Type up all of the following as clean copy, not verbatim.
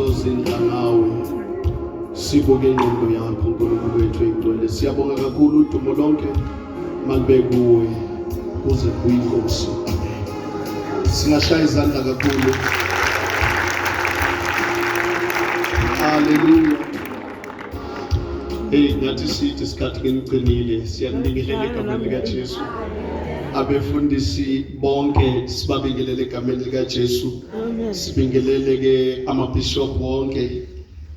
sizozindla ngawe sibuke ingqondo yakho uNkulunkulu wethu engcwele. Siyabonga kakhulu udumo lonke malube kuwe kuze kuyinkosi. Singashaya izandla kakhulu. Hallelujah. Nyathi sithi isikhathi ngeniqinile siyanibingelela egameni likaJesu. Abefundisi bonke sibabingelele egameni likaJesu. Sibingelele ke amabishop wonke.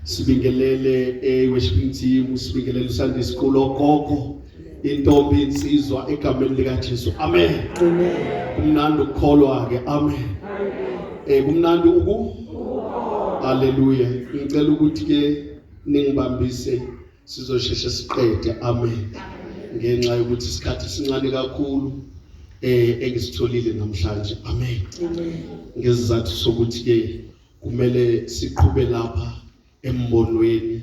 Sibingelele worshiping team, sibingelele Sunday school ogogo, intombi insizwa egameni likaJesu. Amen. Amen. Kumnandi ukukholwa ke. Amen. Kumnandi Hallelujah. Ngicela ukuthi ke ningibambise sizosheshe siqede. Amen. Ngenxa yokuthi isikhathi sincane kakhulu engisitholile namhlanje. Amen. Amen. Ngesizathu sokuthi ke kumele siqhube lapha embonweni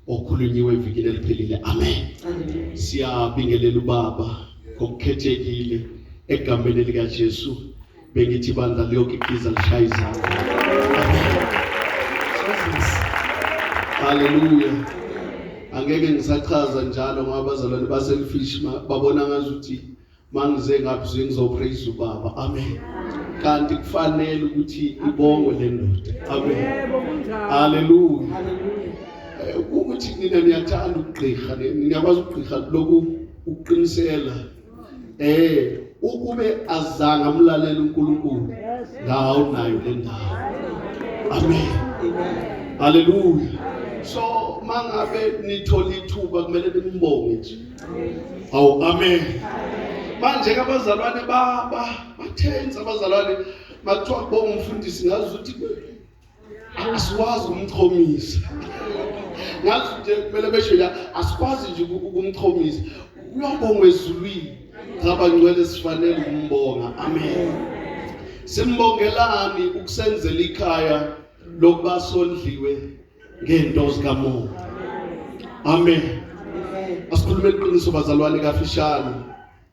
okhulunyiwe evikini eliphelile. Amen. Amen. Siyabingelela uBaba ngokukhethekile egameni likaJesu. Bengithi ibandla liyokikiza lishaya izandla. Amen. Hallelujah. Angeke ngisachaza njalo ngoba abazalwane baselfish babona ngazuthi mangize ngaphi ngizopraise uBaba. Amen. Kanti kufanele ukuthi ibongwe le ndoda. Amen. Hallelujah. Ukuthi mina niyathanda ukugqirha, ngiyakwazi ukugqirha lokhu ukuqinisela ukube azange amlalela uNkulunkulu ngawo nayo le ndawo. Amen. Hallelujah. So mangabe nithola ithuba kumele nimbonge nje. Amen. Manje abazalwane bathenza abazalwane makuthiwa kubonga umfundisi ngazi ukuthi asikwazi ukumchomisa. Ngazi nje kumele besho la asikwazi nje ukumchomisa. Uyabonga ezulwini. Ngabangcwele sifanele ukumbonga. Amen. Simbongelani ukusenzela ikhaya lokuba sondliwe ngento zikaMoya. Amen. Asikhulume iqiniso bazalwane kafishane.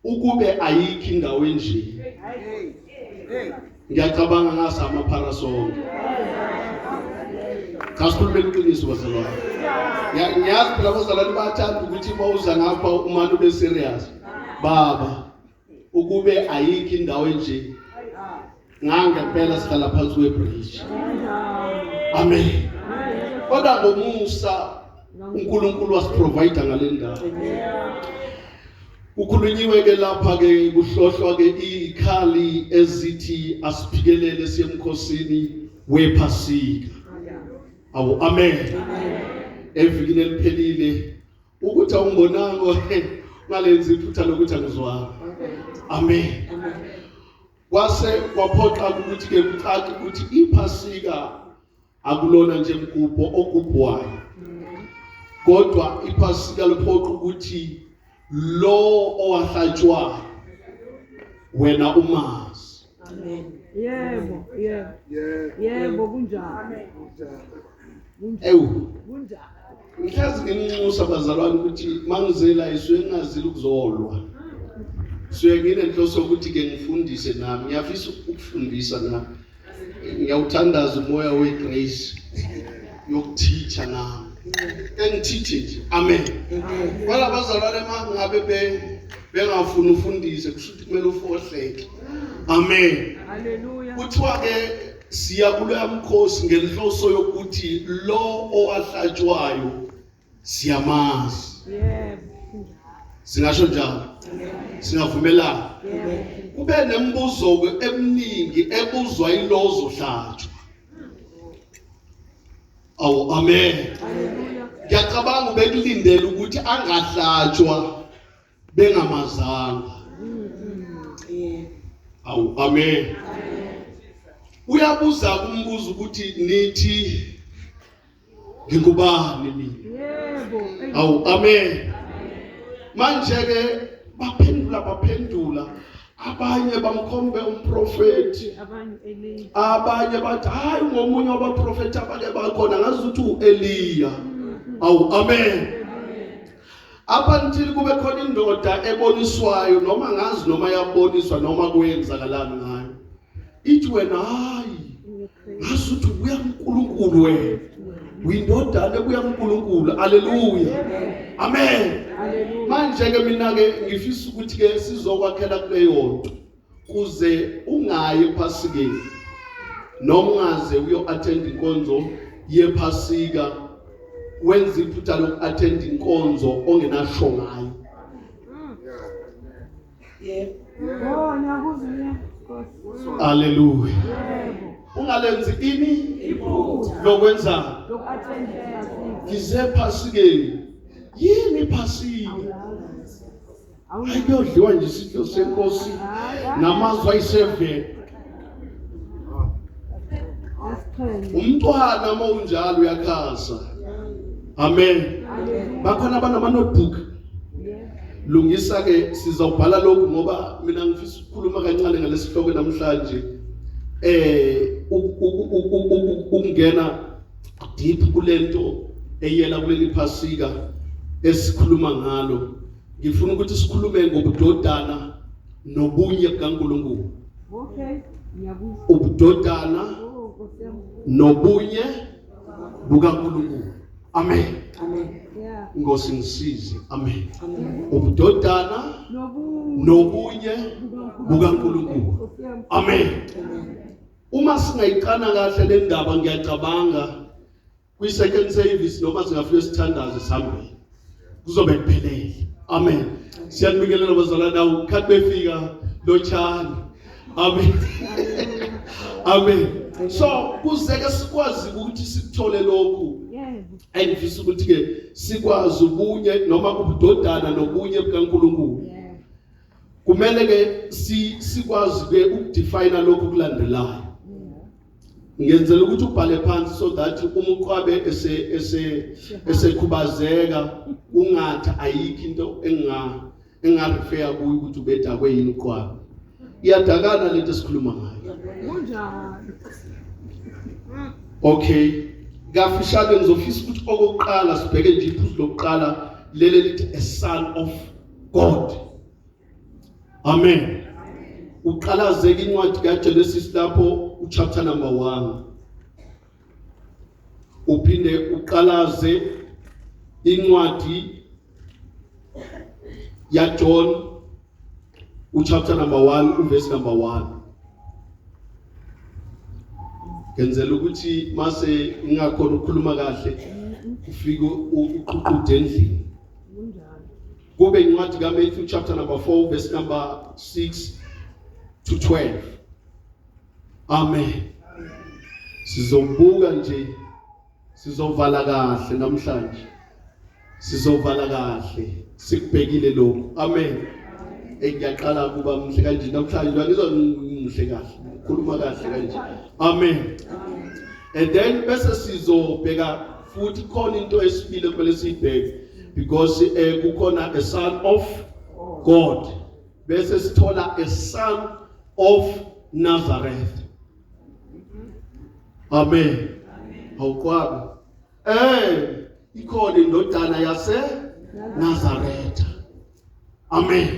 Ukube ayikho indawo enje. Ngiyacabanga ngasa amaparasol. Asikhulume iqiniso bazalwane. Ngiyazi phela abazalwane bayathanda ukuthi bawuza ngapha umani ube serious. Baba, ukube ayikho indawo enje. Ngangempela sihlala phansi kwebridge. Amen. Kodwa ngomusa uNkulunkulu wasiprovide ngale ndawo. Ukhulunyiwe ke lapha ke kuhlohlwa ke ikhali ezithi asiphikelele siyemkhosini wePhasika. Amen. Evikini eliphelile ukuthi awumbonanga ngalenza iphutha lokuthi angizwanga. Amen. Kwase kwaphoqa ukuthi ke kucace ukuthi iPhasika akulona nje mgubho ogubhwayo. Kodwa iPhasika liphoqa ukuthi lo owahlatshwa wena umazi. Amen. Yebo, yebo. Yebo kunjalo. Kunjalo. Ngihlazi nginxusa abazalwane ukuthi mangizela iswe ngazile ukuzolwa. Suye nginenhloso ukuthi ke ngifundise nami. Ngiyafisa ukufundisa nami. Ngiyawuthandaza umoya wegrace yokuteacher nami. Engithithi nje. Amen. Wala abazalwane mangabe bengafuna ufundise kushuthi kumele ufohleke. Amen. Hallelujah. Kuthiwa ke siya kuloya mkhosi ngenhloso yokuthi lo owahlatshwayo siyamazi. Yebo. Singasho njalo. Singavumelana. Kube nembuzo eminingi ebuzwa yilo ozohlatshwa. Amen. Hallelujah. Ngiyacabanga bekulindele ukuthi angahlatshwa bengamazanga. Amen. Uyabuza kumbuzo ukuthi nithi ngingubani mina? Yebo. Amen. Manje ke baphendula abanye bamkhombe umprofeti, abanye bathi hayi ngomunye wabaprofeti abake bakhona ngazi ukuthi uEliya. Amen. Abantil kube khona indoda eboniswayo noma ngazi noma yaboniswa noma kuyenzakalani ngayo. Ithi wena hayi asuthi ubuya kuNkulunkulu wena uyindodana ebuya kuNkulunkulu. Haleluya, amen. Hallelujah. Manje ke mina ke ngifisa ukuthi ke sizokwakhela kuleyo nto kuze ungayi ePhasikeni noma ungaze uyo attend inkonzo yePhasika wenza iphutha loku attend inkonzo ongenasho ngayo. Oh, ngiyakuzwa Nkosi. Haleluya. Yebo. Ungalenzi ini Iphutha. lokwenza Loku-attendela sisi. ngisePhasikeni. Yini iPhasika? Ayiyodliwa nje isidlo senkosi namazwi ayisevele. Umntwana uma unjalo uyakhasa. Amen. Bakhona abanama notebook. Lungisa ke sizawubhala lokhu ngoba mina ngifisa ukukhuluma kancane ngalesihloko namhlanje. Ukungena deep kulento eyela kuleli Phasika esikhuluma ngalo. Ngifuna ukuthi sikhulume ngobudodana nobunye bukaNkulunkulu. Okay. Ngiyakuzwa. Ubudodana Oh, Nkosi yami. nobunye bukaNkulunkulu. Amen. Yeah. Inkosi ngisize. Amen. Ubudodana Nobunye. nobunye bukaNkulunkulu. Nkosi yami. Amen. Uma singayiqana kahle le ndaba ngiyacabanga kwi-second service noma singafika sithandaze sihambile kuzobe kuphelele. Amen. Siyanibingelela bazalwane nawo khathi befika lochani. Amen. Amen. So kuzeke sikwazi ukuthi sikuthole lokhu. Yebo. Engifisa ukuthi ke sikwazi ubunye noma ubudodana nobunye bukaNkulunkulu. Yeah. Kumele ke sikwazi ke ukudefine lokhu kulandelayo. Ngenzela ukuthi ubhale phansi so that umqwabe esekhubazeka ungathi ayikho into engarefer kuyo ukuthi ubeda kweyini uqwabe. Iyadakana lento esikhuluma ngayo. Kunjani? Okay. Ngafishane ngizofisa ukuthi okokuqala sibheke nje iphuzu lokuqala lele lithi a son of God. Amen. Uqalazeke incwadi kaGenesis lapho uchapter number 1. Uphinde uqalaze incwadi ya John uchapter number 1 verse number 1. Ngenzela ukuthi mase ingakhona ukukhuluma kahle ufike uququde endlini. Kunjani? Kube incwadi kaMatthew chapter number 4 verse number 6 to 12. Amen. Sizobuka nje sizovala kahle namhlanje. Sizovala kahle sikubhekile lokho. Amen. Ngiyaqala kuba mhle kanje namhlanje ngizwa ngihle kahle. Khuluma kahle kanje. Amen. And then bese sizobheka futhi khona into esibile kumele siyibheke because kukhona a son of God. Bese sithola a son of Nazareth. Amen. Awukwabi. Ikhona indodana yase Nazareth. Amen.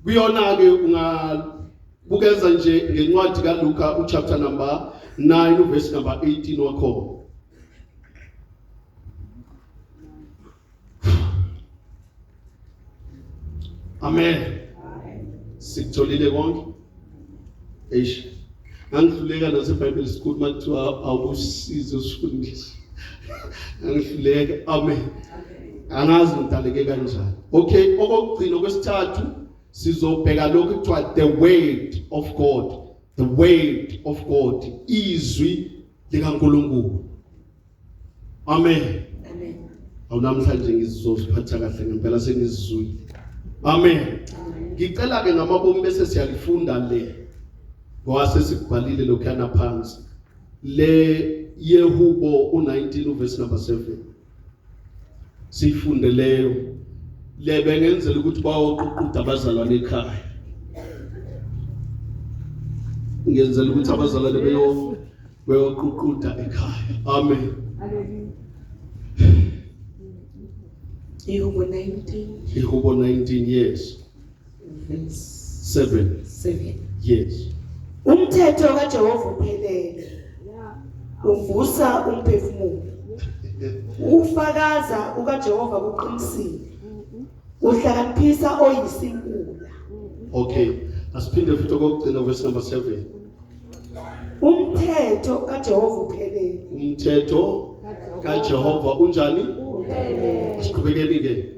Kuyona ke ungabukeza nje ngencwadi kaLuka uchapter number 9 verse number 18 wakho. Amen. Sikutholile konke. Eish. Angihluleka naseBible school mathiwa awusizo usifundise. Angihluleka. Amen. Angazi ngidaleke kanjani. Okay, okugcina kwesithathu sizobheka lokho kuthiwa the word of God. The word of God. Izwi likaNkulunkulu. Amen. Amen. Awunamhlanje ngizoziphatha kahle ngempela sengizizwile. Amen. Ngicela ke ngamabomu bese siyalifunda le. Ngoba sesikubhalile lokhana phansi. Le Yehubo u19 verse number 7. Sifunde leyo. Le bengenzela ukuthi bawoququda abazalwane ekhaya. Ngenzela ukuthi abazalwane beyoququda ekhaya. Amen. Hallelujah. Yehubo 19 Yehubo 19 years. verse 7 7. years. Umthetho kaJehova uphelele uvusa umphefumulo. Ufakaza ukaJehova kuqinisile. Uhlakaniphisa oyisinkula. Okay, asiphinde futhi okugcina verse number 7. Umthetho kaJehova uphelele. Umthetho kaJehova unjani? Siqhubekeni ke.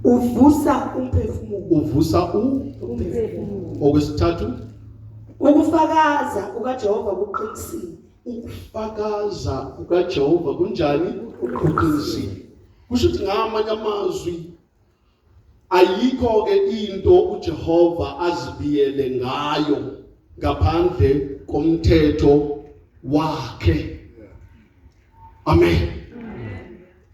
Uvusa umphefumulo. Uvusa okwesithathu. Ukufakaza ukaJehova kuqinisile. Ukufakaza kukaJehova kunjani? Kuqinisile. Kusho ukuthi ngamanye amazwi ayikho ke into uJehova azibiyele ngayo ngaphandle komthetho wakhe. Amen.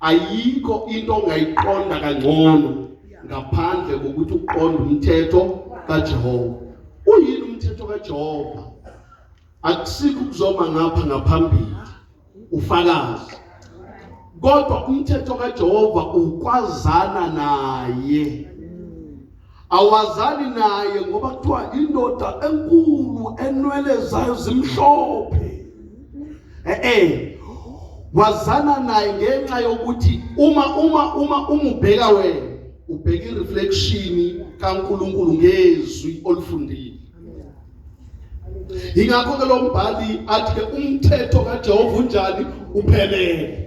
Ayikho into ongayiqonda kangcono ngaphandle kokuthi uqonde umthetho kaJehova. Uyini umthetho kaJehova? Akusikho ukuzoma ngapha ngaphambili ufakazi. Kodwa umthetho kaJehova ukwazana naye. Awazani naye ngoba kuthiwa indoda enkulu enwele zayo zimhlophe. Wazana naye ngenxa yokuthi uma ubheka wena ubheka ireflection kaNkulunkulu ngezwi olufundile. Ingakho ke lo mbhali athi ke umthetho kaJehova unjani? Uphelele.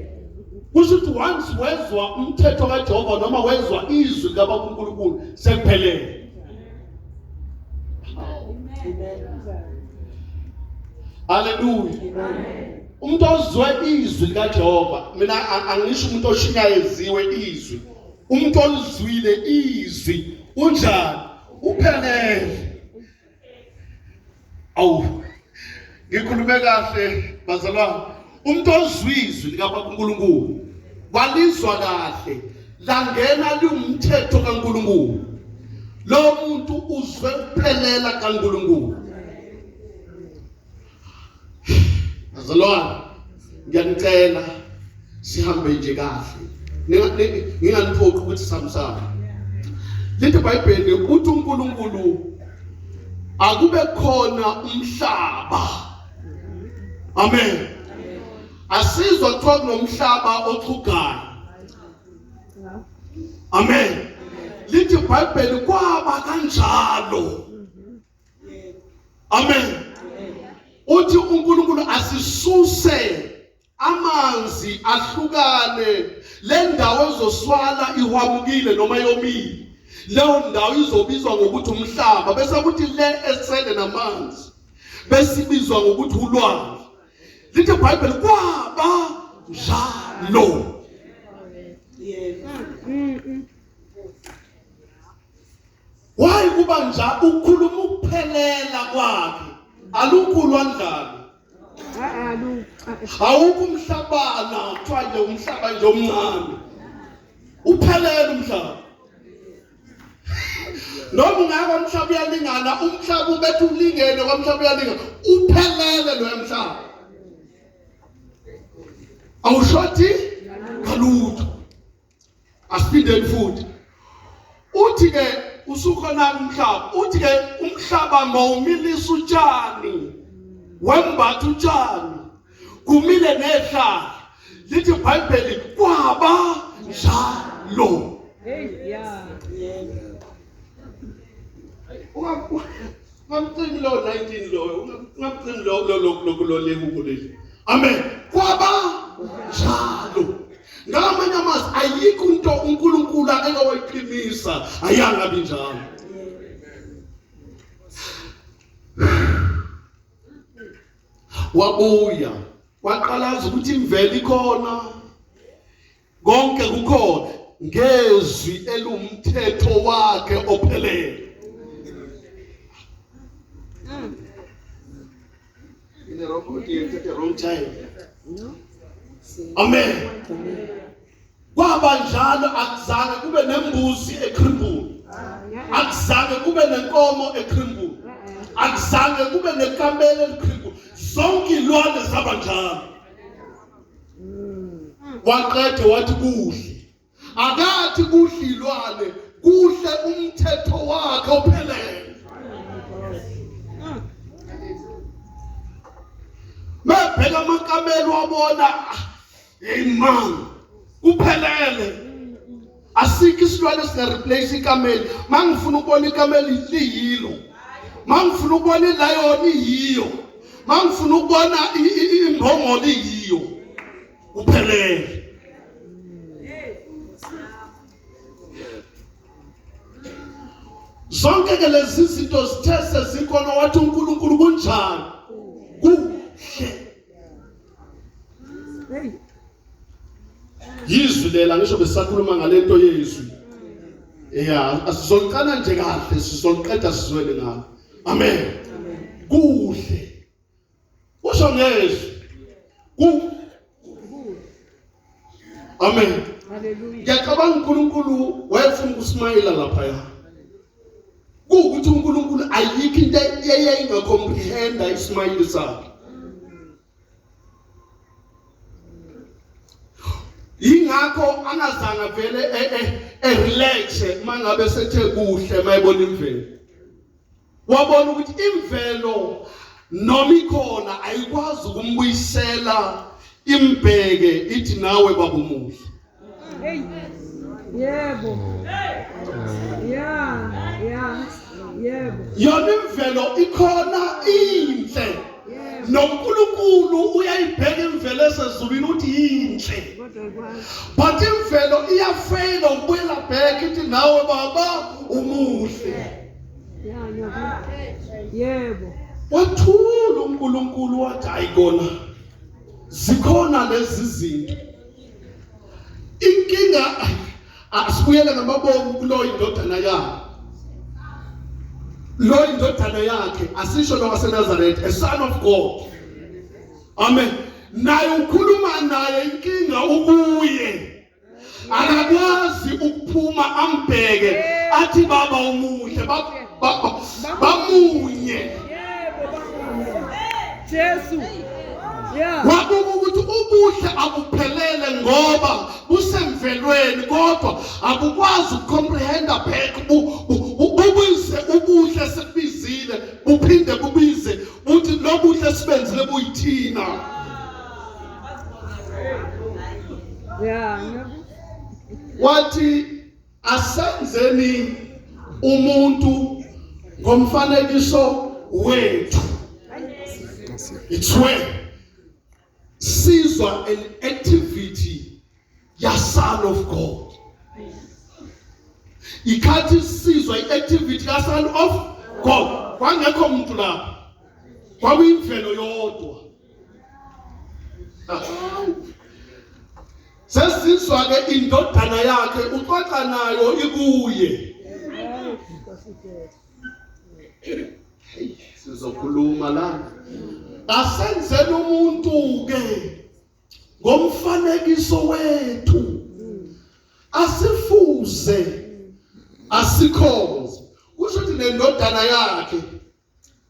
Kusho ukuthi once wezwa umthetho kaJehova noma wezwa izwi likaNkulunkulu sekuphelele. Hallelujah. Umuntu ozwe izwi likaJehova, mina angisho umuntu oshinyayeziwe izwi. Umuntu olizwile izwi unjani? Uphelele. Awu, ngikhulume kahle bazalwane. Umuntu ozwe izwi likaNkulunkulu walizwa kahle, langena liwumthetho kaNkulunkulu. Lo muntu uzwe kuphelela kaNkulunkulu. Bazalwane, ngiyanicela sihambe nje kahle. Nginganiphoqi ukuthi samsana. Lithi iBhayibheli uthi uNkulunkulu akube khona umhlaba. Amen. Asizwa kuthiwa kunomhlaba ochugayo. Amen. Lithi iBhayibheli kwaba kanjalo. Amen. Uthi uNkulunkulu asisuse amanzi ahlukane, le ndawo ezoswala ihwabukile noma yomile. Leyo ndawo izobizwa ngokuthi umhlaba, bese kuthi le esele namanzi besibizwa ngokuthi ulwandle. Lithi iBhayibheli kwaba njalo. Why kuba njalo? Ukhuluma ukuphelela kwakhe. Alukhulwa njalo. Awukho umhlabana kuthiwa nje umhlaba nje omncane. Uphelele umhlaba. Noma ungaba umhlaba uyalingana, umhlaba ubethe ulingene kwamhlaba uyalingana, uphelele lo emhlaba. Awushoti kalutho. Asiphindeni futhi. Uthi ke usukhona umhlaba, uthi ke umhlaba mawumilisa utshani, wembatha utshani, kumile nehlala. Lithi iBhayibheli kwaba njalo. Ungacimi lo 19 lo, ungacimi lo lehubo leli. Amen. Kwaba njalo. Ngamanye amazwi ayikho into uNkulunkulu akawayiqinisa ayangabi njalo. Wabuya waqalaza ukuthi imvelo ikhona, konke kukhona ngezwi elumthetho wakhe ophelele. In the robot you take the wrong time. Amen. Kwaba njalo akuzange kube nembuzi ekhrimbulu. Akuzange kube nenkomo ekhrimbulu. Akuzange kube nekamela ekhrimbulu. Zonke ilwane zaba njalo. Waqede wathi kuhle. Akathi kuhle ilwane, kuhle umthetho wakhe ophelele. mebheka amakamelo wabona imani kuphelele asikho isilwane singareplace ikameli mangifuna ukubona ikameli liyilo mangifuna ukubona ilayoni yiyo mangifuna ukubona imbongolo yiyo kuphelele zonke ke lezi zinto zithe sezikhona wathi uNkulunkulu kunjani kuhle yizwi lela ngisho besakhuluma ngalento yezwi asizoliqala nje kahle sizoliqeda sizwele ngalo amen kuhle usho ngezwi amen Hallelujah. ngiyacabanga uNkulunkulu wayefuna ukusimayela lapha ya ukuthi uNkulunkulu ayikho into eyayingacomprehenda isimayili sakhe ingakho angazanga vele relax mangabe sethe kuhle mayibona imvelo wabona ukuthi imvelo noma ikhona ayikwazi ukumbuyisela imbheke ithi nawe babumuhle Hey. Yebo. Yeah. Yebo. yona imvelo ikhona inhle noNkulunkulu uyayibheka imvelo esezulwini uthi inhle Kodwa kwazi. but imvelo iyafeyila ukubuyela back ithi nawe baba umuhle Yeah. Yebo. wathula uNkulunkulu wathi ayikona zikhona lezi zinto inkinga asibuyele ngamabomu kulo indodana yakhe lo indodana yakhe asisho lo waseNazaretha a son of God amen naye ukhuluma naye inkinga ukuye akakwazi ukuphuma ambheke athi baba umuhle bamunye Yebo baba. Jesu. Yeah. wabuka ukuthi ubuhle abuphelele ngoba busemvelweni kodwa abukwazi ukucomprehenda back ubuze ubuhle sekubizile uphinde kubize uthi lobuhle sibenzile buyithina Yeah. wathi asenzeni umuntu ngomfanekiso wethu it's where sizwa an activity ya son of God ikhathi sizwa iactivity ya son of God kwangekho umuntu lapha kwakuyimvelo yodwa sesizwa ke indodana yakhe uxoxa nayo ikuye sizokhuluma la asenzele umuntu ke ngomfanekiso wethu asifuze asikhonze kusho ukuthi le ndodana yakhe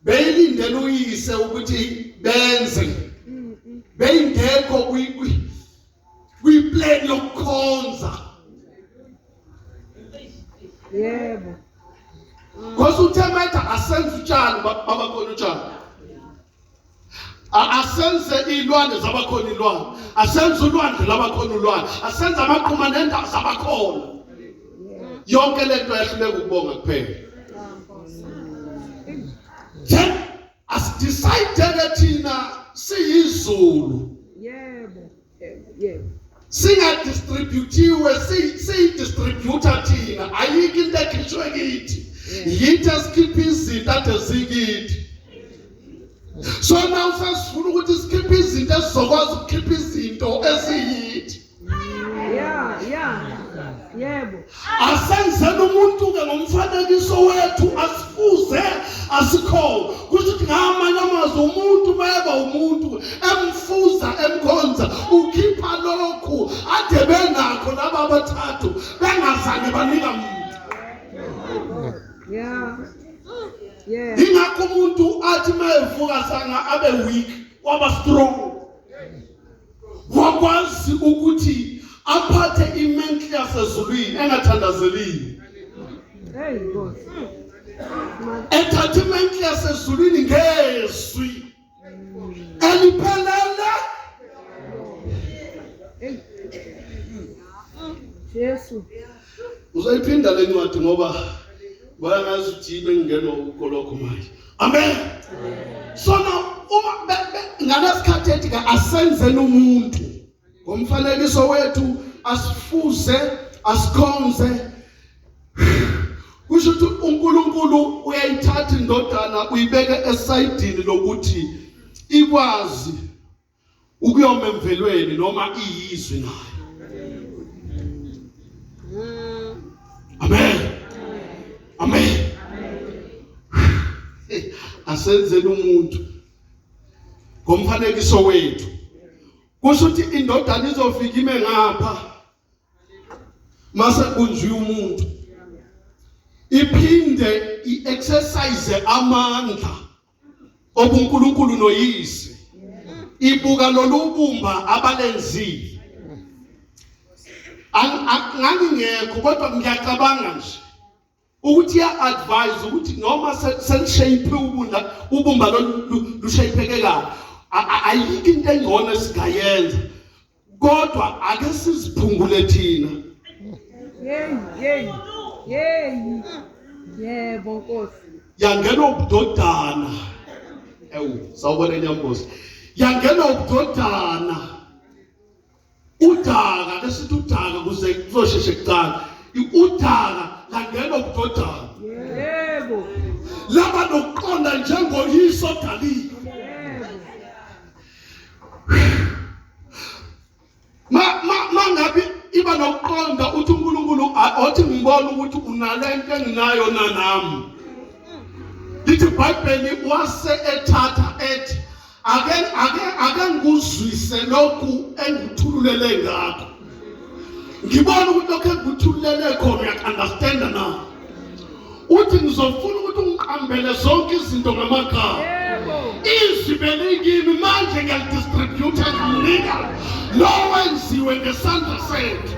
beyilindele uyise ukuthi benze beyingekho kuyiplan yokukhonza Yebo. because uThemeta asenze utshani babakhona utshani asenze ilwane zabakhona ilwane asenze ulwandle labakhona ulwane asenze amaqhuma nendawo zabakhona yonke lento yahluleka ukubonga kuphela then asidecide thina siyizulu Yebo. Yebo. singadistributiwe siyidistributor thina ayikho into ekhishwe kithi yithi asikhiphe izinto ade zikithi so now sasifuna ukuthi sikhiphe izinto ezizokwazi ukukhipha izinto eziyithi Yebo. asenzele umuntu ke ngomfanekiso wethu asifuze asikho kuthi ngamanye amazwi umuntu mayeba umuntu emfuza emkhonza ukhipha lokhu ade benakho laba abathathu bengazange banika umuntu Yeah. ingakho umuntu athi mayevuka sanga abe weak waba strong wakwazi ukuthi aphathe imental yasezulwini engathandazeli Hey God. ethathe imental yasezulwini ngezwi eliphelele. Hey. Yesu. Uzoyiphinda le ncwadi ngoba bayangazi ukuthi yini engingena ukolokho manje. Amen. So now uma ngalesikhathi ethi ka asenzeni umuntu ngomfanekiso wethu, asifuze, asikhonze. Kusho ukuthi uNkulunkulu uyayithatha indodana uyibeke esayidini lokuthi ikwazi ukuyoma emvelweni noma iyizwi nayo. Amen. Amen. Asenzeni umuntu ngomfanekiso wethu. Kusho ukuthi indodana izofika ime ngapha mase kunjwe umuntu. Iphinde i-exercise amandla obuNkulunkulu noyise. Ibuka lolubumba abalenzile. Angingekho kodwa ngiyacabanga nje ukuthi ya-advise ukuthi noma selishape ubumba lushayipeke kabi, ayikho into engcono esingayenza, kodwa ake siziphungule thina. Yebo Nkosi. Yangena ubudodana. Sawubona Nyambozi. Yangena ubudodana. Udaka lesithi udaka kuze kuzosheshe kuqala. Udaka langena ubudodana. Yebo. Laba nokuqonda njengoyiso dalile. Mangabe iba nokuqonda uthi uNkulunkulu othi ngibona ukuthi unalento enginayo nanami. Lithi iBhayibheli wase ethatha ethi ake ngikuzwise lokhu engikuthululele ngakho. Ngibona ukuthi lokho engikuthululele khona uyaunderstand na. Uthi ngizofuna ukuthi ungiqambele zonke izinto ngamagama. Izwi belikimi manje ngiyalidistribute nginika lo wenziwe ngesandla sethu.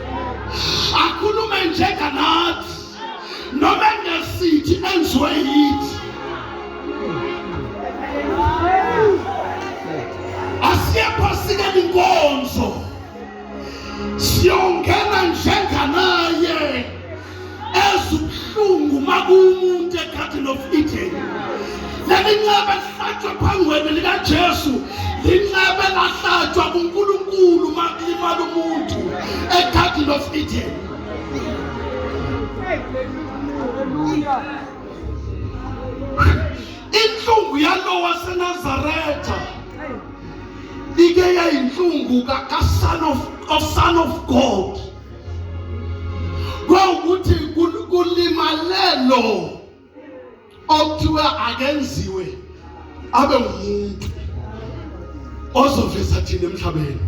Akhulume njenganathi noma ngesithi enziwe yithi. Asiyaphosika inkonzo. Siyongena njenganaye ezubuhlungu makumuntu eGarden of Eden. Lelinxeba lihlatshwa phangwene likaJesu, linxeba lahlatshwa kuNkulunkulu makulimala umuntu eGarden of Eden. Inhlungu yalo waseNazaretha ike yayinhlungu ka-Son of God. Kwawukuthi kulimalelo okuthiwa akenziwe abe ngumuntu ozoveza thina emhlabeni.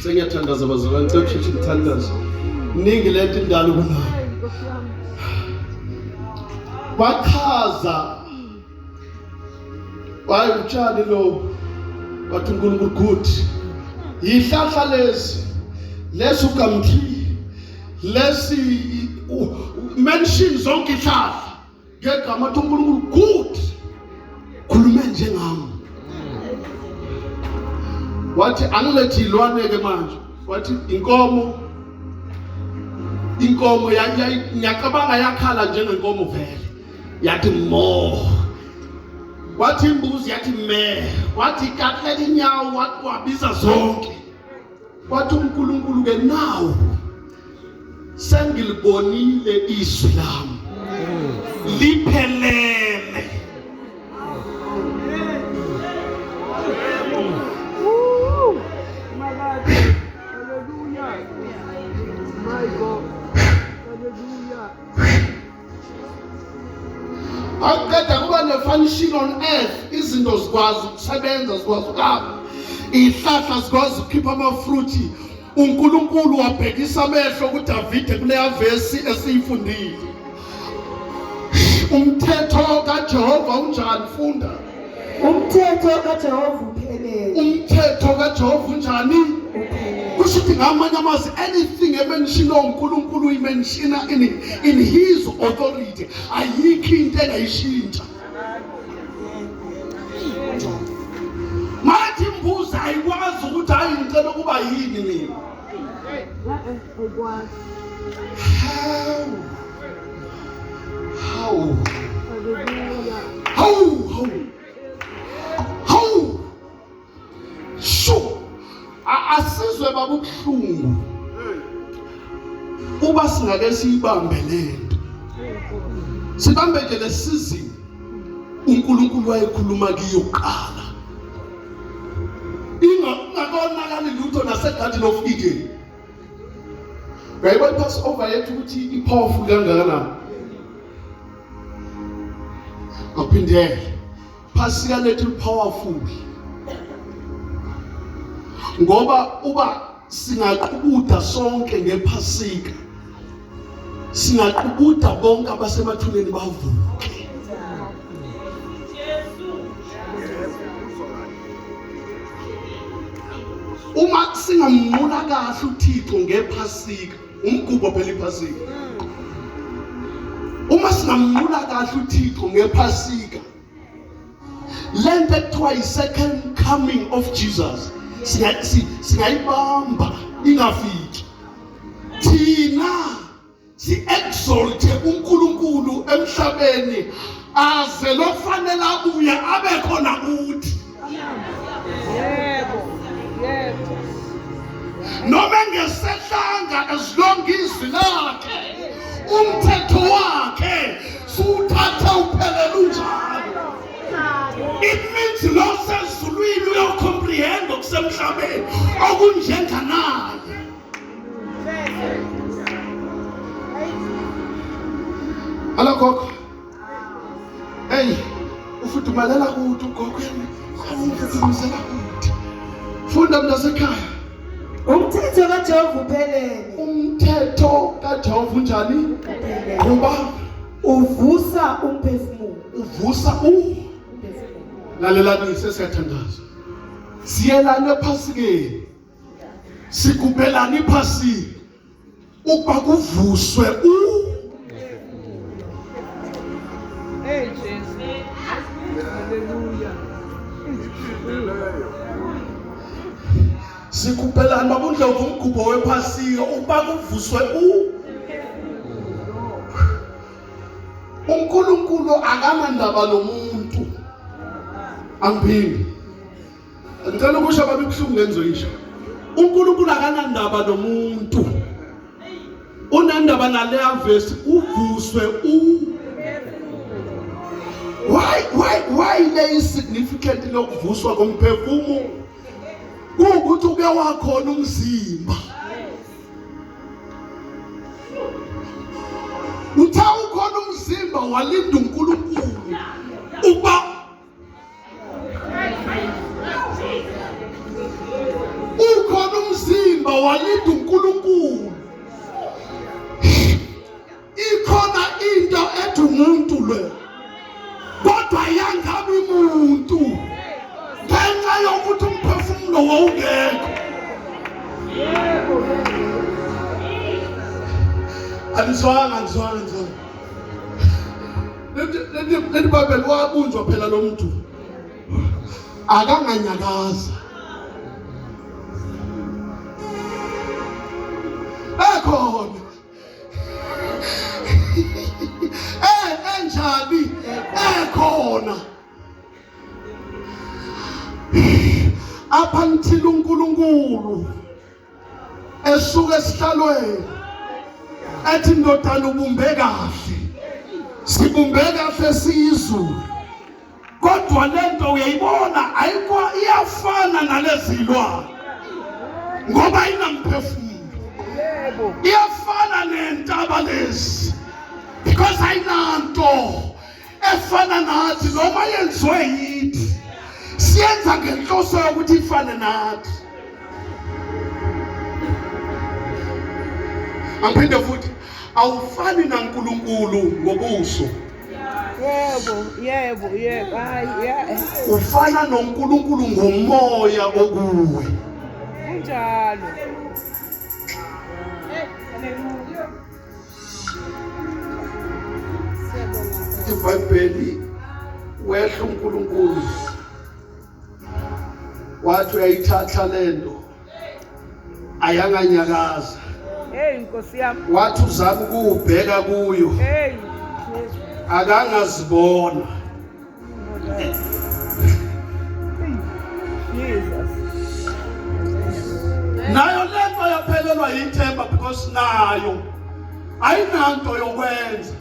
Sengiyathandaza bazalwane, ngicela ukuthi ngithandaze. Ningi lento indalo kunayo. Bachaza waye utshani lo bathi uNkulunkulu good. Yihlahla lesi ukamthi lesi mention zonke ihlahla ngegama athi uNkulunkulu good. Khulume njengami. Wathi angilethi ilwane-ke manje. Wathi inkomo ngiyacabanga yakhala njengenkomo vele. Yathi mo. Wathi imbuzi yathi me. Wathi ikatlela inyawo wabiza zonke. Wathi uNkulunkulu-ke nawo sengilibonile izwi lami liphelele. Akukade kuba ne-function on earth, izinto zikwazi ukusebenza, zikwazi ukuhamba, ihlahla zikwazi ukukhipha amafruthi. uNkulunkulu wabhekisa amehlo kuDavide kuleya vesi esiyifundile. Umthetho kaJehova unjani funda? Umthetho kaJehova uphelele. Umthetho kaJehova unjani? Kusho ukuthi ngamanye amazwi anything ementioned uNkulunkulu imenshina in his authority. Ayikho into engayishintsha. ngicela ukuba yini mina? Ukwazi. How? Hallelujah. How? Sho. Asizwe baba ubuhlungu. Uba singake siyibambe lento. Sibambe nje lesizini. uNkulunkulu wayekhuluma kiyo kuqala. Ingakubonakala lutho naseGarden of Eden. Bayibona Passover yethu ukuthi ipowerful kangakanani. Aphindele. Pasika lethu powerful. Ngoba uba singaqhubuda sonke ngePasika. Singaqhubuda bonke abasemathuneni bavuke. Uma singamnqula kahle uThixo ngePasika, umgubho phela iPasika. Uma singamnqula kahle uThixo ngePasika, lento ekuthiwa i-second coming of Jesus singayibamba ingafiki. Thina si-exalte uNkulunkulu emhlabeni aze lokufanele uye abe khona kuthi. Yebo. Noma ngesehlanga as long izwi lakhe umthetho wakhe suthatha uphelele unjalo. It means lo sezulwini uyocomprehend okusemhlabeni okunjenganayo. Hello gogo. Hey, ufudumalela kuthi ugogo yami. Awufudumazela kuthi. Funda mntasekhaya. Umthetho kaJehova uphelele. Umthetho kaJehova unjani? Ngoba Uvusa umphefumulo. uvusa lalela sesiyathandaza. Siyelana ePhasikeni. Sigubelana iPhasika. Ukuba kuvuswe Hey Jesus. Hallelujah. Sikubelana babundlovu umgubho wePhasika ukuba kuvuswe uNkulunkulu akanandaba nomuntu. Angibini. Ngicela ukusho babe kuhlungu lenzo isho. uNkulunkulu akanandaba nomuntu. Unandaba naleya verse uvuswe Why le significant lokuvuswa komphefumulo? Ukuthi uke wakhona umzimba. Utha ukhona umzimba walinda uNkulunkulu uba ukhona umzimba walinda uNkulunkulu. Ikhona into ethi umuntu le kodwa yangabi umuntu ngenxa yokuthi umphefumulo wawungekho. Anizwanga. Leli Bible wabunjwa phela lo muntu. Akanganyakaza. Ekhona. Enjani? Ekhona. Apha ngithila uNkulunkulu esuka esihlalweni ethi ndodana ubumbe kahle. Sibumbe kahle siyizulu. Kodwa lento uyayibona ayikho iyafana nalezilwane. Ngoba inamphefumulo. Yebo. Iyafana nentaba lezi. Because ayinanto efana nathi noma yenziwe yithi. Siyenza ngenhloso yokuthi ifane nathi. Angiphinde futhi awufani naNkulunkulu ngobuso. Yebo. Hayi, Ufana noNkulunkulu ngomoya okuwe. unjalo. iBhayibheli wehla uNkulunkulu wathi uyayithatha lento ayanganyakaza. Hey Nkosi yami. Wathi uzama ukubheka kuyo Hey. akangazibona. Jesus. Nayo lento yaphelelwa yithemba because nayo ayinanto yokwenza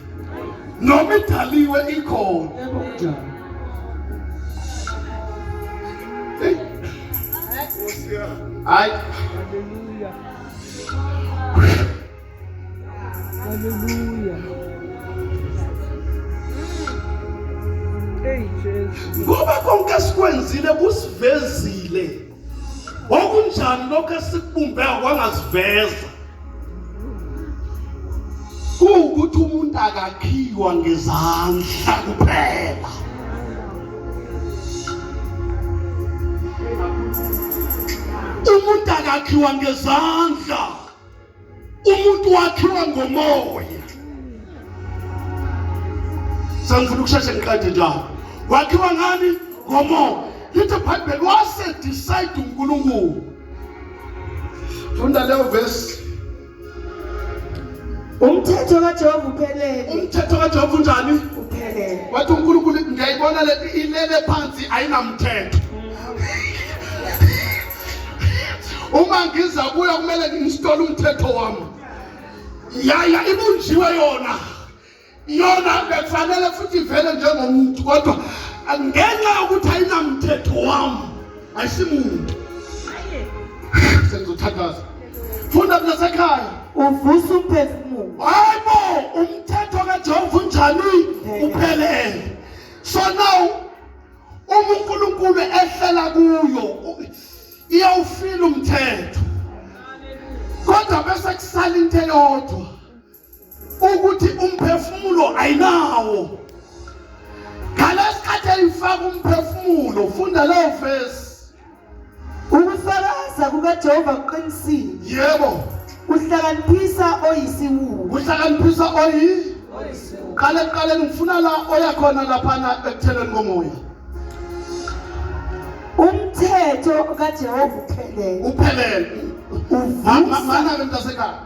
noma idaliwe ikhona. Hayi Hallelujah. Hallelujah. Hey Jesus. ngoba konke esikwenzile kusivezile. Okunjani lokho esikubumbe akwangaziveza? Kuwukuthi umuntu akakhiwa ngezandla kuphela. Umuntu akakhiwa ngezandla. Umuntu wakhiwa ngomoya. Sangifuna ukusheshe ngiqede njalo. Wakhiwa ngani? Ngomoya. Lithi iBhayibheli wase decide uNkulunkulu. Funda leyo verse. Umthetho kaJehova uphelele. Umthetho kaJehova unjani? Uphelele. Wathi uNkulunkulu ngiyayibona le ilele phansi ayinamthetho. Uma ngiza kuya kumele ngiinstall umthetho wami. Yaya ibunjiwe yona. Yona bekufanele futhi ivele njengomuntu kodwa ngenxa yokuthi ayinamthetho wami ayisimuntu. Sengizothakaza. Funda kunasekhaya. Uvusa umphefumulo. Hayibo umthetho kaJehova unjani? Uphelele. So now uNkulunkulu ehlela kuyo iyawufila umthetho. Kodwa bese kusala into eyodwa ukuthi umphefumulo ayinawo. Ngalesikhathi ayifaka umphefumulo funda leyo verse. Ukufakaza kukaJehova kuqinisile. Yebo. Uhlakaniphisa oyisiwula. Kuhlakaniphisa qale ngifuna la oya khona laphana ekutheleni komoya. Umthetho kaJehova uphelele. Uphelele. Mana bentasekhaya.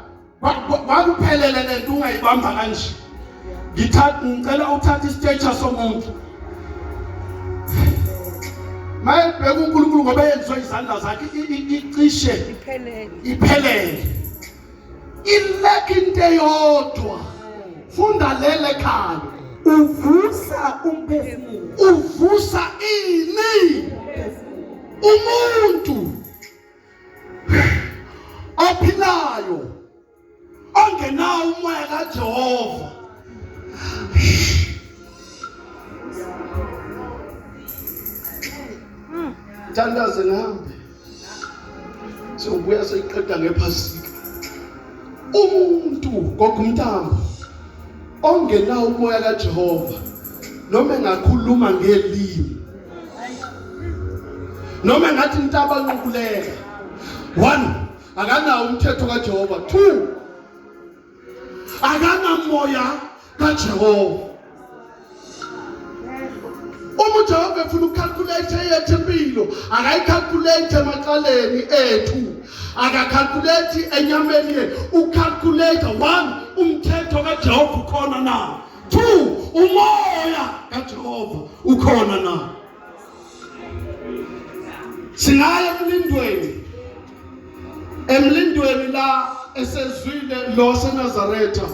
Wakuphelele lento ungayibamba kanje. Ngicela uthathe istage somuntu. Maye bheka uNkulunkulu ngoba yenziwe izandla zakhe icishe iphelele. Ileke into eyodwa. Funda lele khaya. Uvusa umphefumulo. Uvusa ini? Umuntu ophilayo ongenawo umoya kaJehova. Thandaze ngihambe. Sobuya seyiqeda ngephasika. Umuntu ngogumntambo ongenawo umoya kaJehova noma engakhuluma ngelimi noma engathi intaba nqubuleka. 1 akanawo umthetho kaJehova. 2 akanamoya kaJehova. Uma uJehova efuna ukucalculate yethu impilo akayicalculate emaqaleni ethu, akacalculate enyameni yethu. Ucalculate 1 umthetho kaJehova ukhona na. 2 umoya kaJehova ukhona na. Singaya emlindweni la esezwile lo seNazaretha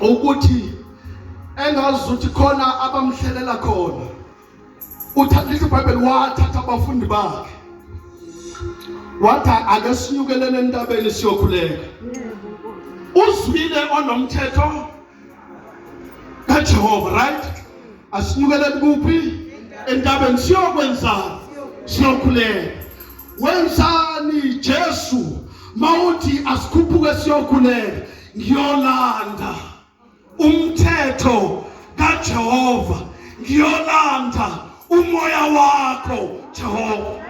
ukuthi engazuthi khona abamhlelela khona. Uthatha iBhayibheli wathatha abafundi bakhe. Wathi ake sinyukelele entabeni siyokhuleka. Uzwile onomthetho kaJehova, right? Asinyukelele kuphi? Entabeni siyokwenzani? Siyokhuleka. Wenzani Jesu mawuthi asikhuphuke siyokhuleka? Ngiyolanda umthetho kaJehova, ngiyolanda umoya wakho Jehova.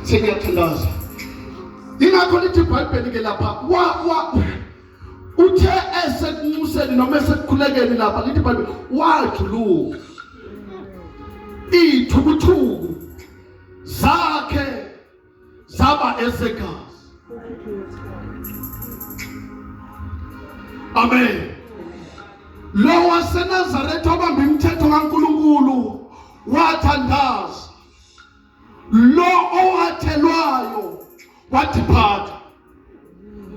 Sengiyathandaza. Ingakho lithi iBhayibheli ke lapha uthe esekunxuseni noma esekukhulekeni lapha lithi iBhayibheli wajuluka. Ithukuthuku zakhe aba esegazi. Amen. Lo waseNazaretha obamba imithetho kaNkulunkulu wathandaza. Lo owathelwayo wathiphatha.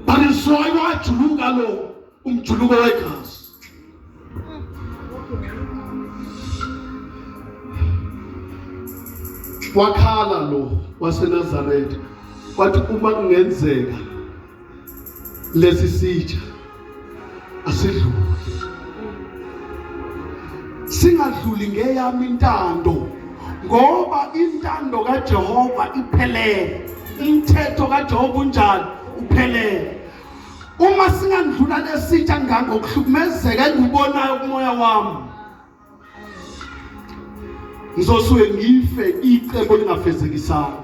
Banisoyo wajuluka lo umjuluko wegazi. Wakhala lo waseNazaretha wathi uma kungenzeka lesi sitsha asidlule, singadluli ngeyami intando, ngoba intando kaJehova iphelele, umthetho kaJehova unjani uphelele. Uma singandlula lesitsha ngokuhlukumezeka engibonayo kumoya wami, ngizosuke ngife icebo lingafezekisanga.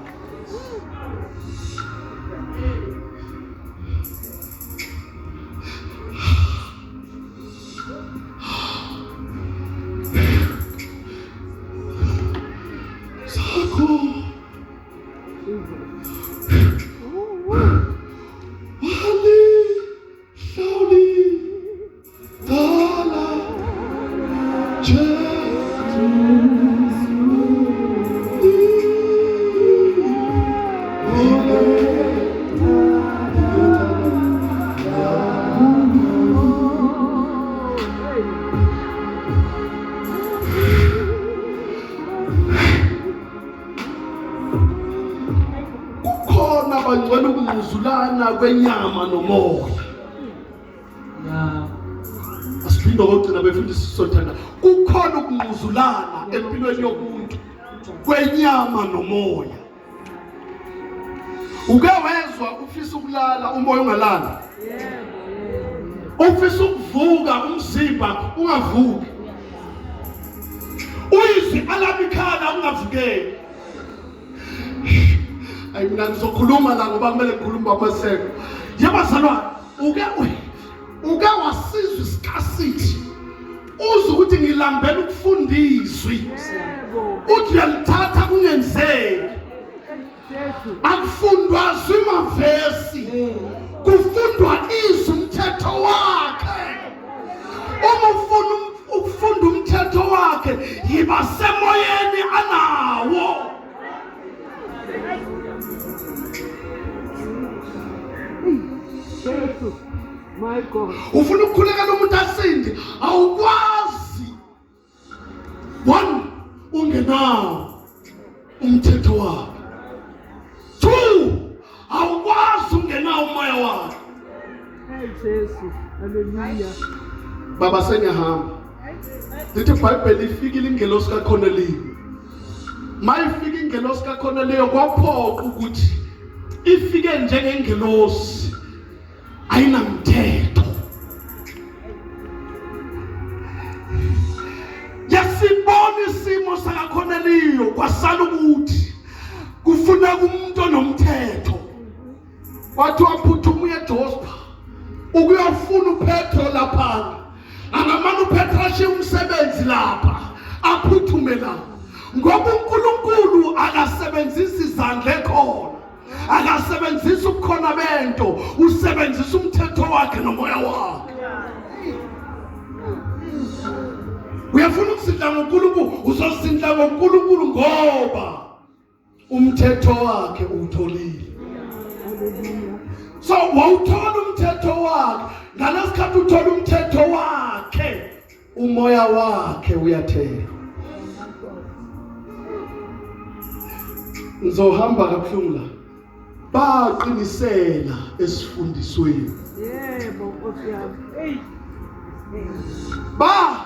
Bangcwele ukunguzulana kwenyama nomoya. Asiphinde ngokugcina befundisa sizothanda. Kukhona ukunguzulana empilweni yomuntu kwenyama nomoya. Uke wezwa ufisa ukulala umoya ungalala? Ufisa ukuvuka umzimba ungavuki. Uyizwi alabikhala ungavukeli. Ayi mina ngizokhuluma la ngoba kumele ngikhulume amaseko. Yabazalwa uke wasizwa isikasithi. Uze ukuthi ngilambela ukufundiswi. Uthi uyalithatha kungenzeki. Akufundwa zwimavesi. Kufundwa izwi umthetho wakhe. Uma ufuna ukufunda umthetho wakhe, yiba semoyeni anawo. My God. Ufuna ukukhuleka nomuntu asindi, awukwazi. One, ungenawo umthetho wakhe. Two, awukwazi ungenawo umoya wakhe. Hey Jesus. Hallelujah. Baba sengiyahamba. Lithi iBhayibheli ifikile ingelosi kaCorneliyo. Mayifika ingelosi kaCorneliyo kwaphoqa ukuthi ifike njengengelosi ayinamthetho. Yasibona isimo sakaCorneliyo kwasala ukuthi kufuneka umuntu onomthetho. Wathi waphuthuma eJospa ukuyofuna uPetro lapha. Angamana uPetro ashiya umsebenzi lapha aphuthume la. Ngoba uNkulunkulu akasebenzisi izandla ekhona. Akasebenzisa ukukhona bento, usebenzisa umthetho wakhe nomoya wakhe. Uyafuna ukusinda ngoNkulunkulu, uzosinda ngoNkulunkulu ngoba umthetho wakhe utholile. So wawuthola umthetho wakhe, ngalesikhathi uthola umthetho wakhe, umoya wakhe uyathela. Ngizohamba kabuhlungu la. Baqinisela esifundisweni. Yebo Nkosi yami. Hey. Ba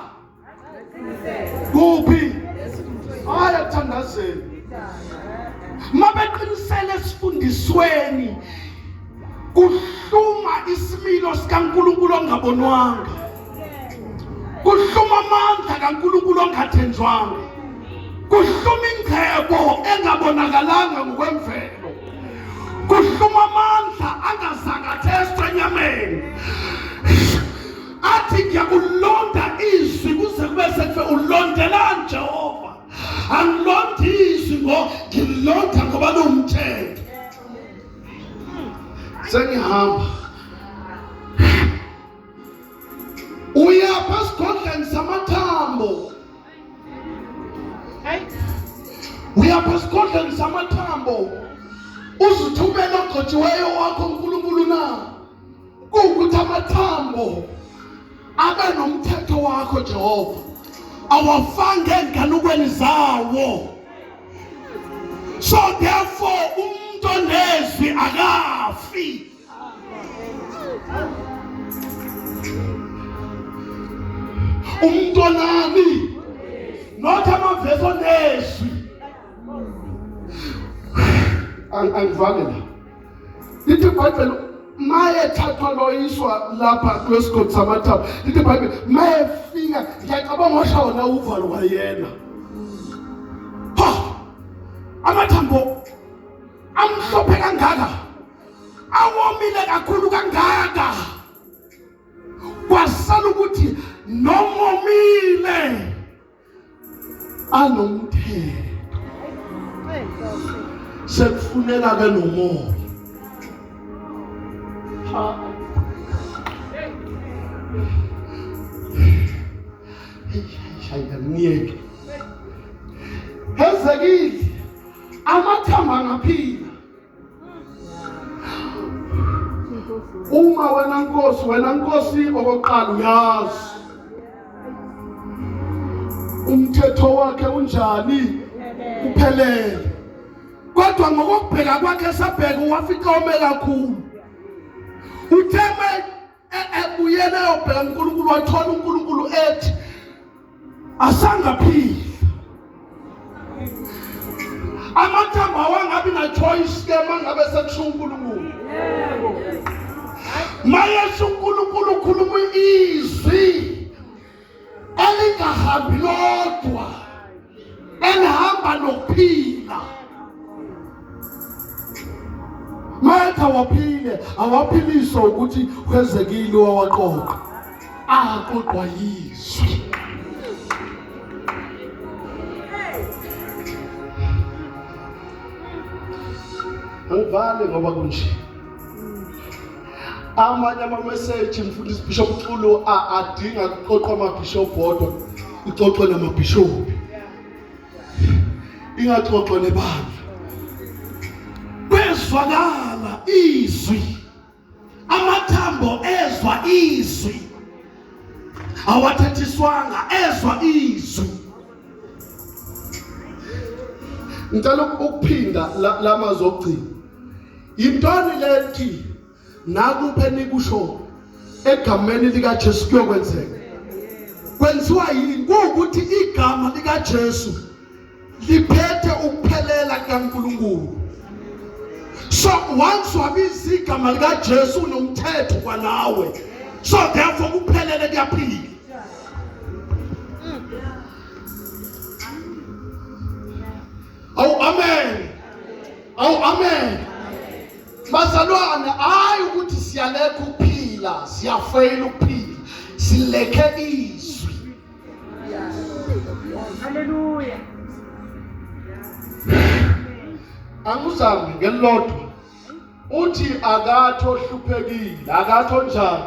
kuphi? Ayathandazela. Mabeqinisele esifundisweni kuhluma isimilo sikaNkulunkulu ongabonwanga. Kuhluma amandla kaNkulunkulu ongathenjwanga. Kuhluma ingcebo engabonakalanga ngokwemvelo. Kuhluma amandla angazangatheswa enyameni. Athi ngiyakulonda izwi kuze kube sekufe ulondelani Jehova. Angilondizwi ngilonda ngoba nomthetho. sengihamba uyapha esigodleni samathambo uyapha esigodleni samathambo uzithumela ogcotshiweyo wakho uNkulunkulu na kuwukuthi amathambo abe nomthetho wakho Jehova awafange enganukweni zawo. So therefore umuntu onezwi akafi. Umuntu onani not amavesi onezwi. Angivale la lithi iBhayibheli maye thathwa loyiswa lapha kwesigodi samathambo lithi iBhayibheli maye fika ngiyacabanga washona uvalo wayena amathambo amhlophe kangaka awomile kakhulu kangaka kwasala ukuthi nomomile anomthetho sekufuneka ke nomoya ngiyeke hezekile amathambo angaphila uma wena nkosi okoqala uyazi umthetho wakhe unjani uphelele kodwa ngokubheka kwakhe esabheka wafika ome kakhulu utheme ebuyele yobheka uNkulunkulu wathola uNkulunkulu ethi asangaphili amathambo awangabi na choice ke mangabe sekusho uNkulunkulu mayesho uNkulunkulu ukhuluma izwi elingahambi lodwa elihamba nokuphila matha waphile awaphiliswa ukuthi kwezekile wawaqoqa aqoqwa yizwi. Angivale ngoba kunje amanye ama-message mfundisi Bishop Xulu adinga kuqoqwa amabishop bodwa ixoxwe namabishop ingaxoxwe nebandla bezwakala izwi amathambo ezwa izwi awathethiswanga ezwa izwi. Ngicela ukuphinda lamazwi okugcina yintoni lethi nakuphe nikusho egameni lika Jesu kuyokwenzeka kwenziwa yini ukuthi igama lika Jesu liphethe ukuphelela kaNkulunkulu. So once wabiza igama lika Jesu unomthetho kwanawe so therefore kuphelele kuyaphila. Amen. Amen. Bazalwane hayi ukuthi siyaleka ukuphila siyafeyila ukuphila sileke izwi. Hallelujah. Anguzami ngelodwa uthi akatho hluphekile akatho njani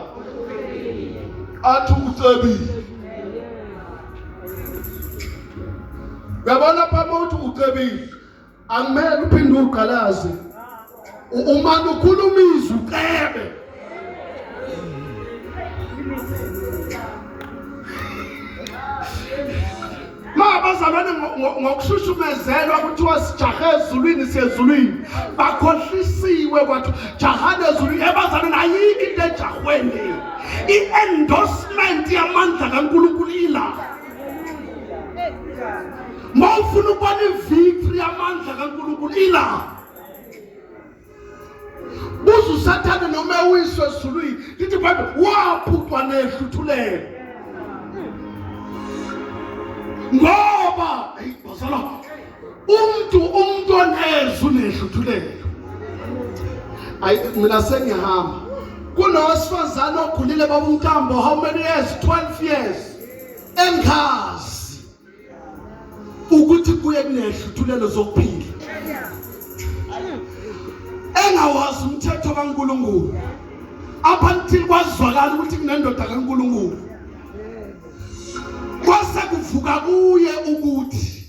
athi ucebile. Uyabona phambi uthi ucebile angimele uphinde uqalaze uma ukhuluma izwi ucebe. Mabazalwane ngokushushumezelwa kuthiwa sijahe ezulwini siyezulwini bakhohlisiwe kwathi jahane ezulwini ebazalwane ayikho into ejahweni i-endorsement yamandla kaNkulunkulu ila mawufuna ukubona i-victory yamandla kaNkulunkulu ila buza uSathane noma ewiswe ezulwini lithi iBhayibheli waphucwa nehluthulelo ngoba bazala umuntu onezwi nehluthulelo. Mina sengihamba kunowesifazane okhulile baba uNtambo how many years 12 years engikhazi ukuthi kuye kunehluthulelo zokuphila engawazi umthetho kaNkulunkulu up until kwazwakala ukuthi kunendoda kaNkulunkulu. Kwase kuvuka kuye ukuthi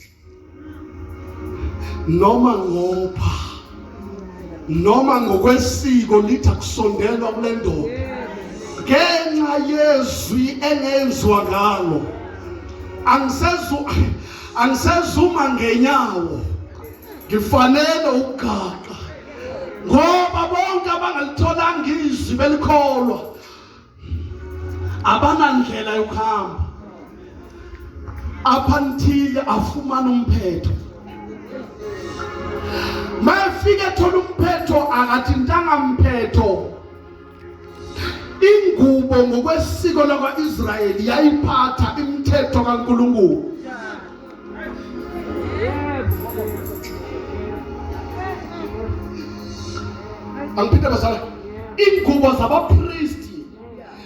noma ngokwesiko lithi akusondelwa kule ndoda ngenxa yezwi engenziwa ngalo, angisezuma ngenyawo, ngifanele ukugaqa ngoba bonke abangalitholanga izwi belikholwa abanandlela yokuhamba up until afumana umphetho. Mayefika thola umphetho akathintanga umphetho. Ingubo ngokwesiko lakwa-Israyeli yayiphatha imithetho kaNkulunkulu. Angiphinde basala, ingubo zabapristi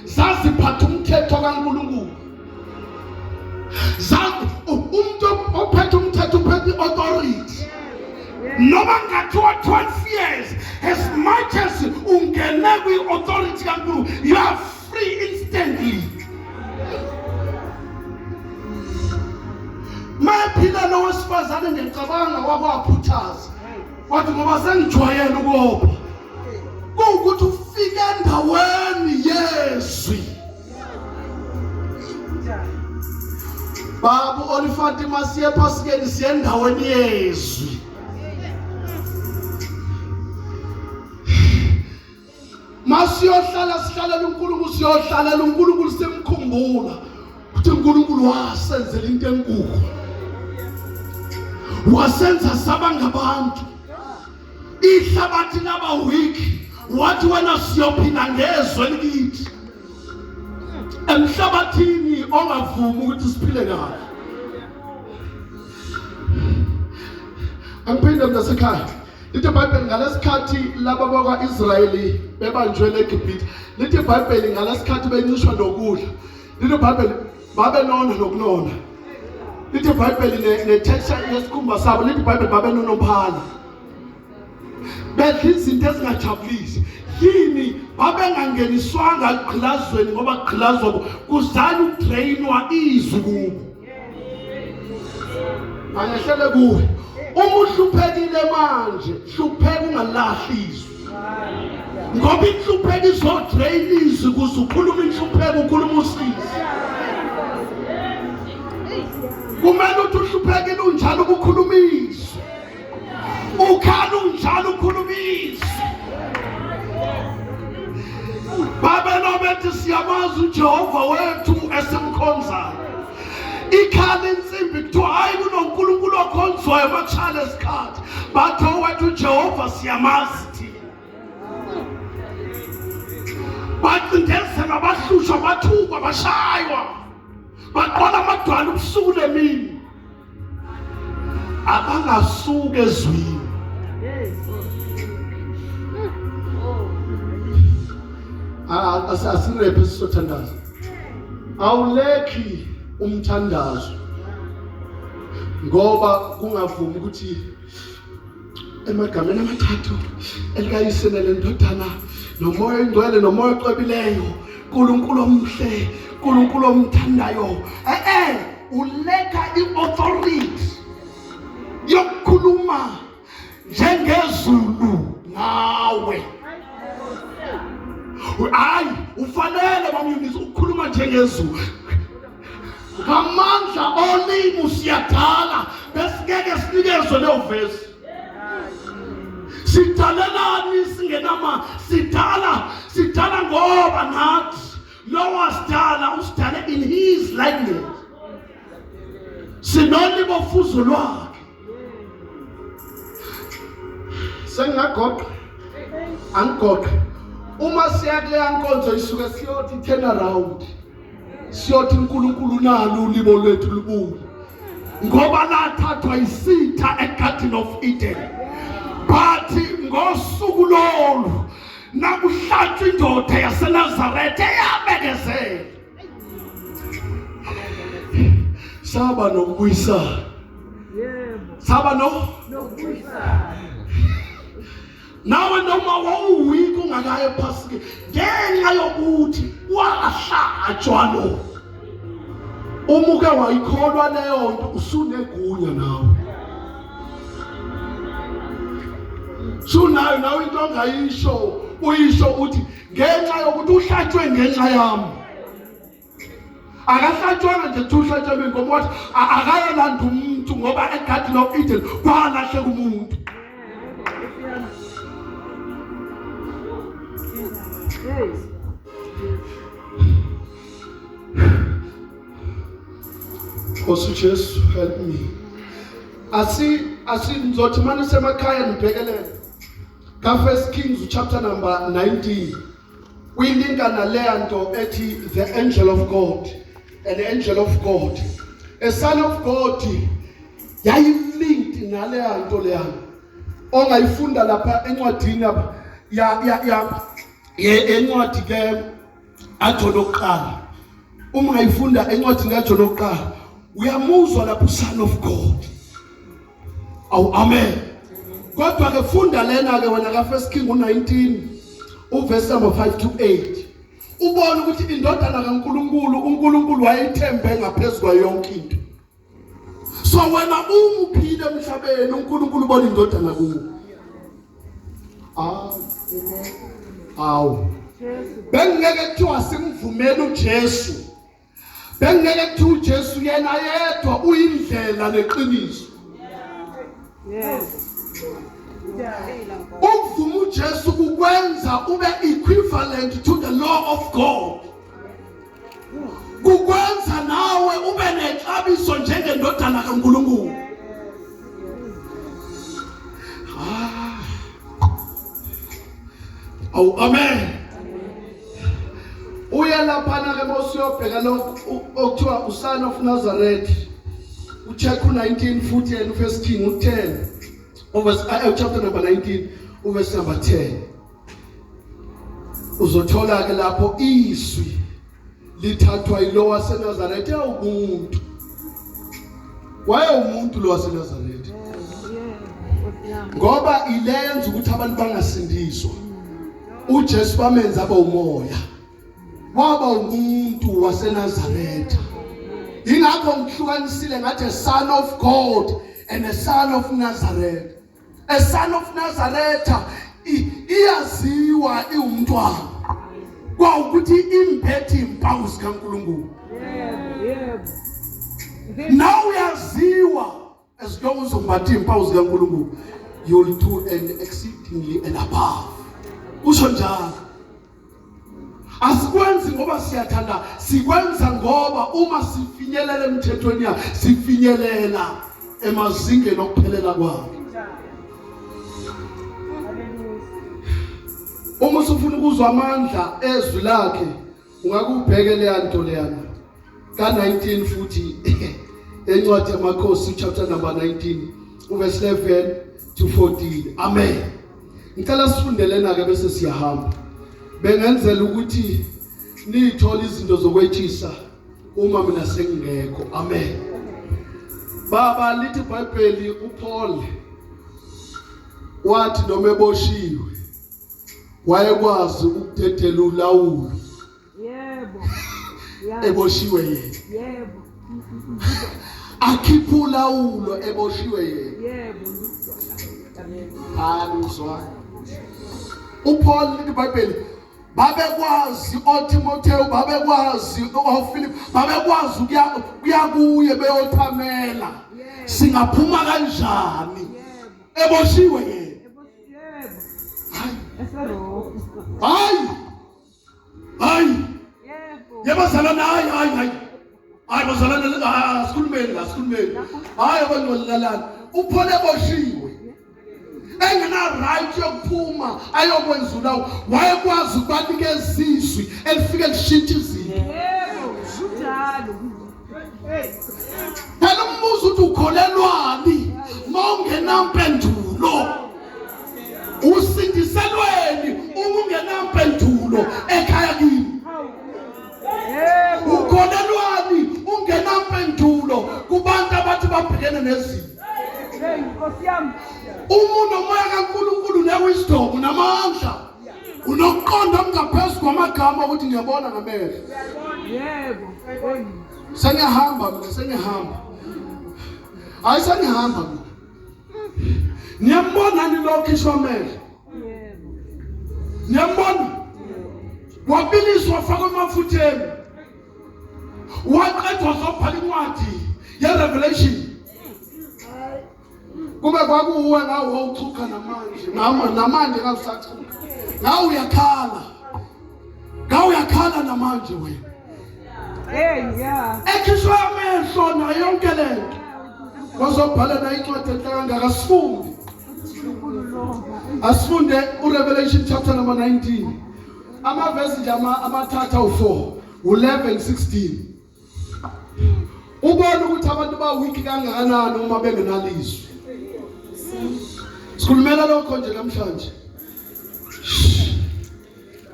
zaziphatha umthetho kaNkulunkulu. Umuntu ophethe umthetho uphethe authority. Noma ngathiwa 12 years, as much as ungene kwi-authority kaNkulunkulu, you are free instantly. Mayephila nowesifazane ngicabanga wakwaphuthaza wathi ngoba sengijwayele ukopha kuwukuthi ufike endaweni yezwi. Babu Olifatima siye phasikeni siye endaweni yezwi. Masiyohlala sihlalela uNkulunkulu, siyohlalela uNkulunkulu simkhumbula ukuthi uNkulunkulu wasenzela into enkulu. Wasenza saba ngabantu. Ihlabathi laba weak. Wathi wena siyophinda ngezwe elithi. Emhlabathini ongavumi ukuthi siphile kahle. Angiphinde mntasekhaya. Lithi iBhayibheli ngalesikhathi laba bakwa-Israyeli bebanjwe eGibhithe. Lithi iBhayibheli ngalesikhathi bencishwa nokudla. Lithi iBhayibheli babenona nokunona. Lithi iBhayibheli ne-texture yesikhumba sabo. Lithi iBhayibheli babenonophala. Bedla izinto ezingajabulisi. Yini babengangeniswanga egqilazweni ngoba egqilazwa kuzala ukudrainwa izwi kubo. Angehlele kuwe. Uma uhluphekile manje, hlupheka ungalahli izwi. Ngoba inhlupheko izodrain izwi kuze ukhuluma inhlupheko ukhuluma usizi. Kumele uthi uhluphekile unjalo ukukhuluma izwi. Ukhala unjalo ukhuluma izwi. Babeno bethi siyamazi uJehova wethu esimkhonzayo. Ikhala insimbi kuthiwa hayi kunoNkulunkulu okhonzwayo makushala esikhathi. Batho wethu uJehova siyamazi thina. Bacindezela bahlushwa bathukwa bashaywa. Baqola amadwala ubusuku nemini. Abangasuka ezwini. Asirephe sisothandaza. Awulekhi umthandazo ngoba kungavumi ukuthi emagameni amathathu elikayisene lendodana nomoya oyingcwele nomoya oqwebileyo uNkulunkulu omhle uNkulunkulu omthandayo uleka i-authority yokukhuluma njengezulu ngawe. Hayi ufanele bamyunisi ukukhuluma njengezulu. Ngamandla olimi siyadala besingeke sinikezwe leyo verse. Sidalelani singenama sidala ngoba nathi lo wasidala usidale in his likeness. Sinoni bofuzo lwakhe. Sengagoqa angigoqa. Uma siya kule nkonzo isuke siyothi turn around. Siyothi uNkulunkulu nalo ulibo lwethu lubuye. Ngoba lathathwa isitha eGarden of Eden. Bathi ngosuku lolu nakuhlatshwa indoda yaseNazaretha eyabekezela. Saba nokubuyisana. Saba nokubuyisana. nawe noma wawuwiko ungakaye phasike ngenxa yokuthi wahlatshwa lo umuke wayikholwa leyo nto usunegunya nawe sunayo nawe into ongayisho uyisho uthi ngenxa yokuthi uhlatshwe ngenxa yami akahlatshwanga nje tuhlatshwe ngoba wathi akayolanda umuntu ngoba eGarden of Eden kwalahle umuntu Nkosi Jesu, help me. Ngizothi manje semakhaya nibhekelele ka 1 Kings chapter number 19. Uyilinka naleya nto ethi the angel of God, an angel of God, a son of God. Yayilinked naleya nto leya ongayifunda lapha encwadini lapha encwadi ke aJona oqala. Uma ungayifunda encwadini kaJona oqala uyamuzwa lapho son of God. Awu amen. Kodwa ke funda lena ke wena ka 1 King 19 uverse number 5 to 8. Ubona ukuthi indodana kaNkulunkulu uNkulunkulu wayithembe ngaphezulu kwayo yonke into. So wena umuphile emhlabeni uNkulunkulu ubona indodana kuwe. Awu. Bengeke kuthiwa simvumela uJesu. Bengeke kuthiwa uJesu yena yedwa uyindlela neqiniso. Yes. Ukuvuma uJesu kukwenza ube equivalent to the law of God. Kukwenza nawe ube nexabiso njengendodana kaNkulunkulu. Oh, amen. Uya lapha ke mosiyobheka lokho okuthiwa uSon of Nazareth. Ucheck 19 futhi and 1 King 10. Chapter number 19 verse number 10. Uzothola ke lapho izwi lithathwa yilo waseNazaretha umuntu. Waye umuntu lo waseNazaretha. Ngoba ilenza ukuthi abantu bangasindiswa. uJesu bamenza aba umoya. Waba umuntu waseNazaretha. Ingakho ngihlukanisile ngathi a son of God and a son of Nazareth. A son of Nazareth iyaziwa iwumntwana. Kwa ukuthi imphethe impawu zikaNkulunkulu. Now uyaziwa as long as umbathe impawu zikaNkulunkulu you'll do an exceedingly and above. Usho njalo. Asikwenzi ngoba siyathanda, sikwenza ngoba uma sifinyelela emthethweni yakhe sifinyelela emazingeni okuphelela kwakhe. Uma usufuna ukuzwa amandla ezwi lakhe ungakubhekela leya nto leyana ka 19 futhi encwadi yamakhosi chapter number 19 verse 11 to 14. Amen. Ngicela sifundelena ke bese siyahamba. Bengenzela ukuthi nithola izinto zokwetshisa uma mina sengingekho. Amen. Baba lithi iBhayibheli uPaul wathi noma eboshiwe wayekwazi ukudedela ulawulo. Yebo. Eboshiwe yena. Yebo. Akhipha ulawulo eboshiwe yena. Yebo. Hallelujah. uPaul lithi iBhayibheli babekwazi oTimotheo babekwazi oPhilip babekwazi kuya kuye beyothamela singaphuma kanjani eboshiwe yena. Hayi yabazalana hayi bazalana asikhulumeni hayi abangcolilalana uPaul eboshiwe engena right yokuphuma ayokwenza ulawo wayekwazi ukubanikeza izwi elifike lishintshe izinto. Yebo, njalo. Phela umbuzo uthi ukholelwani mawungenampendulo? Usindiselweni uma ungenampendulo ekhaya kini? Yebo. Ukholelwani ungenampendulo kubantu abathi babhekene nezimo? Nkosi yami. Umuntu omoya kaNkulunkulu ne-wisdom namandla. Unokuqonda ngaphezu kwamagama ukuthi ngiyabona ngamehlo. Yebo. Sengiyahamba mina, sengiyahamba. Hayi sengiyahamba mina. Niyambona ni lokho ishwamehlo. Yebo. Niyambona? Wabiliswa wafaka emafutheni. Waqedwa zobhala incwadi ye-Revelation. Kube kwakuwe ngawo wawuchuka namanje. Namanje ngawusachuka. Ngawo uyakhala. Ngawo uyakhala namanje wena. Yeah. Ekhishwa amehlo na yonke lento. Wazobhala na incwadi enhlanga kasifundi. Asifunde uRevelation chapter number 19. Amavesi nje amathatha u4, 11, 16. Ubona ukuthi abantu bawiki kangakanani uma bengenalizwi. Sikhulumela lokho nje namhlanje.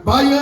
Baye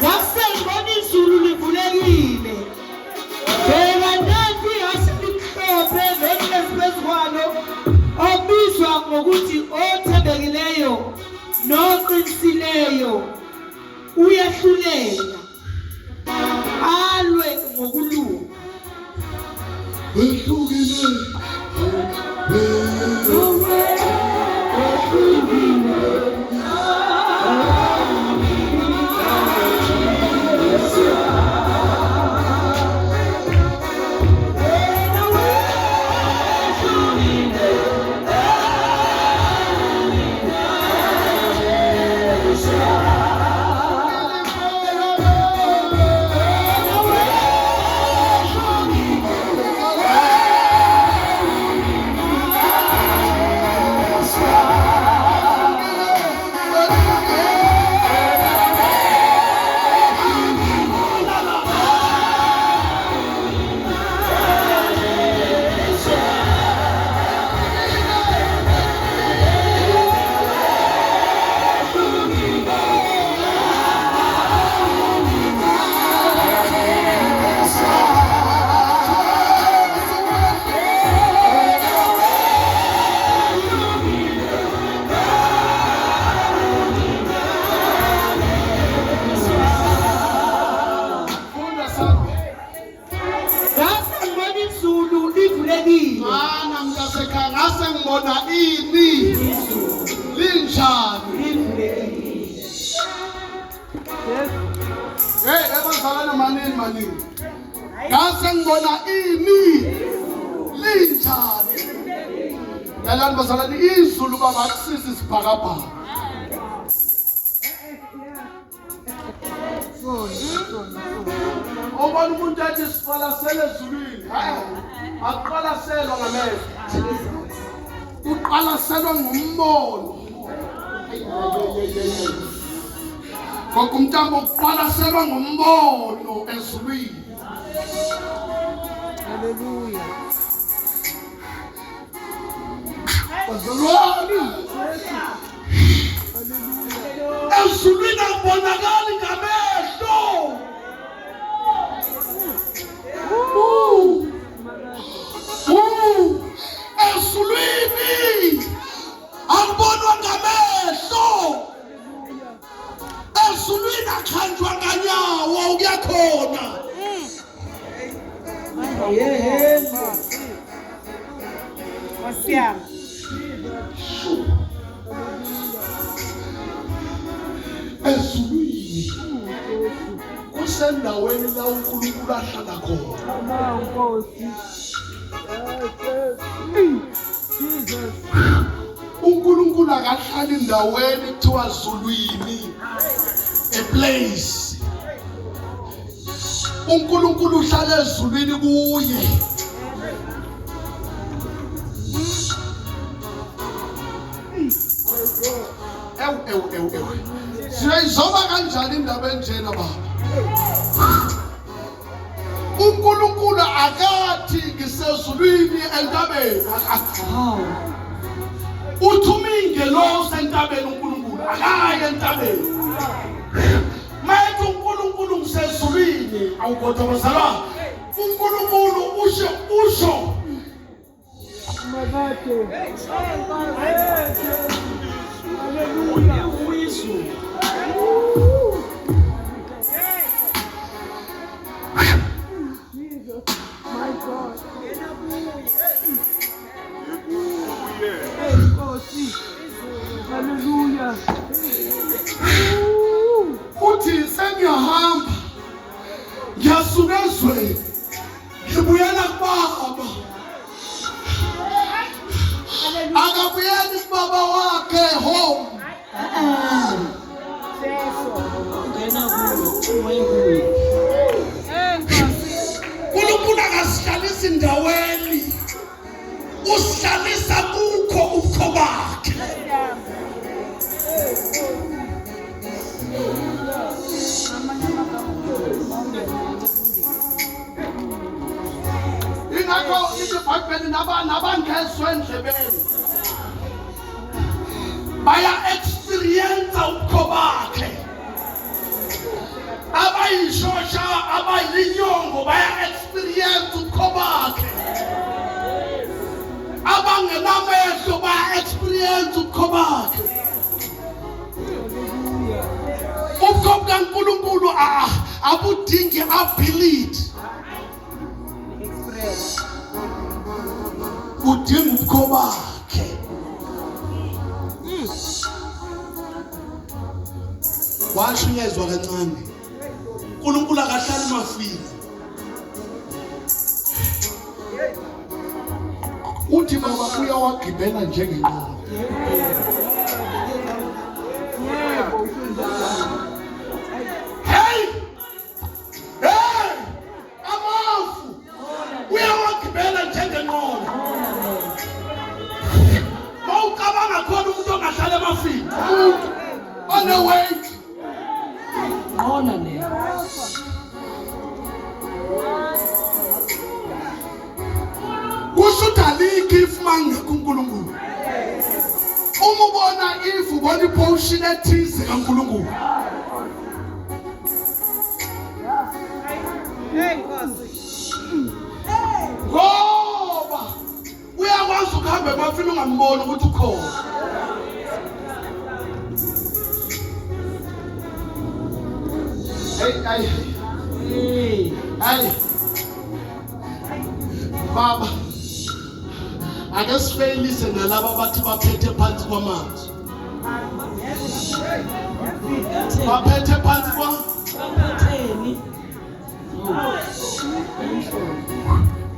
Ngase ngibona izulu livulekile. oyileyo uyahlulela alwe ngokulunga. Yalan bazalwane izulu baba akusisi sibhakabhaka. Obani umuntu athi siqalasele ezulwini. Aqalaselwa ngamehlo. Uqalaselwa ngumbono. Kokumtambo uqalaselwa ngumbono ezulwini. Hallelujah. Bazalwane ezulwini akubonakali ngamehlo. Ezulwini akubonwa ngamehlo. Ezulwini akhanjwa nganyawo ukuyakhona. Yehova. Wasiyama. Ezulwini kusendaweni la uNkulunkulu ahlala khona. Nkosi. Jesus. uNkulunkulu akahlali endaweni ekuthiwa Zulwini, a place. uNkulunkulu uhlala ezulwini kuye. Siyayizoba kanjani indaba enjena baba? uNkulunkulu akathi ngisezulwini entabeni. Uthuma ingelosi entabeni uNkulunkulu akaye entabeni. Mayethi uNkulunkulu ngisezulwini awukodwa bazalwane. uNkulunkulu usho Mabate. Hallelujah. Jesus, my God. Hallelujah. uthi sengiyahamba ngiyasuka ezweni ngibuyela kubaba. Akabuyeli kubaba wakhe home. uNkulunkulu akasihlalisi endaweni, usihlalisa kukho ubukho bakhe. Ingakho iBhayibheli nabangezwe endlebeni baya experience ubukho bakhe. Abayishosha abayinyongo baya experience ubukho bakhe. Abangenamehlo baya experience ubukho bakhe. uNkulunkulu abudingi ability. Udinga ubukho bakhe. Washunyezwa kancane. uNkulunkulu akahlali mafini. Uthi baba uyawagibela njengenqola. Hey! Amafu uyawagibela njengenqola. Mawucabanga khona umuntu ongahlala emafini. On the way. Ona ne. Usudaliki if manje kuNkulunkulu. Uma ubona if ubona iportion ethize kaNkulunkulu. Ngoba uyakwazi ukuhamba emafini ungamboni ukuthi ukhona. Hey. Baba, ake sifeyilise nalabo abathi baphethe phansi kwamanzi. Baphethe phansi Batheni.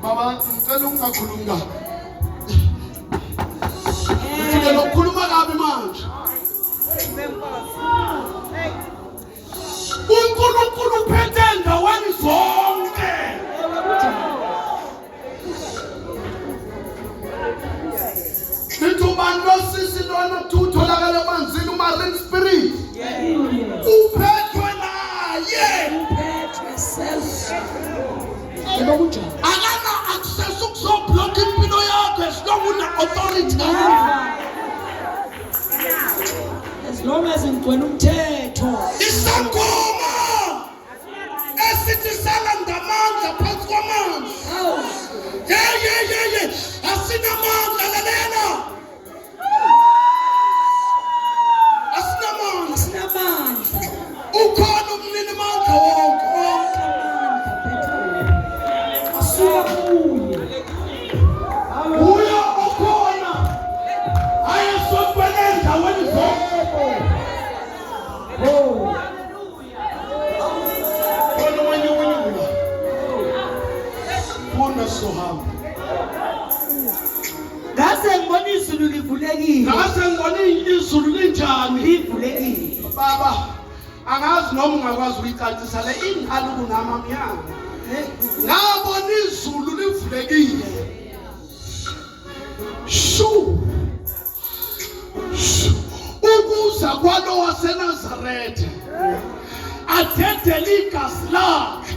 Baba, ngicela ungakhulumi kabi. Ngicela lokukhuluma kabi manje. uNkulunkulu uphethe endaweni zonke. Nitubani losisi lona tutholakala emanzini umarine spirit. Uphethwe naye. Akana access ukuzoblock impilo yakho as long una authority. As long as ngigcwele umthetho. Isangoma esithi salandamandla phansi kwamanzi. Yeah. Asinamandla lalela. Asinamandla. Ukhona umnini mandla wonke. Uya ukhona. Ayesopele endaweni zonke. Ngase ngibona izulu livulekile. Ngase ngibona izulu linjani. Livulekile. Baba, angazi noma ungakwazi ukuyicacisa le inhali kunamamnyama. Ngabona izulu livulekile. Ukuza kwalo waseNazaretha athethe igazi lakhe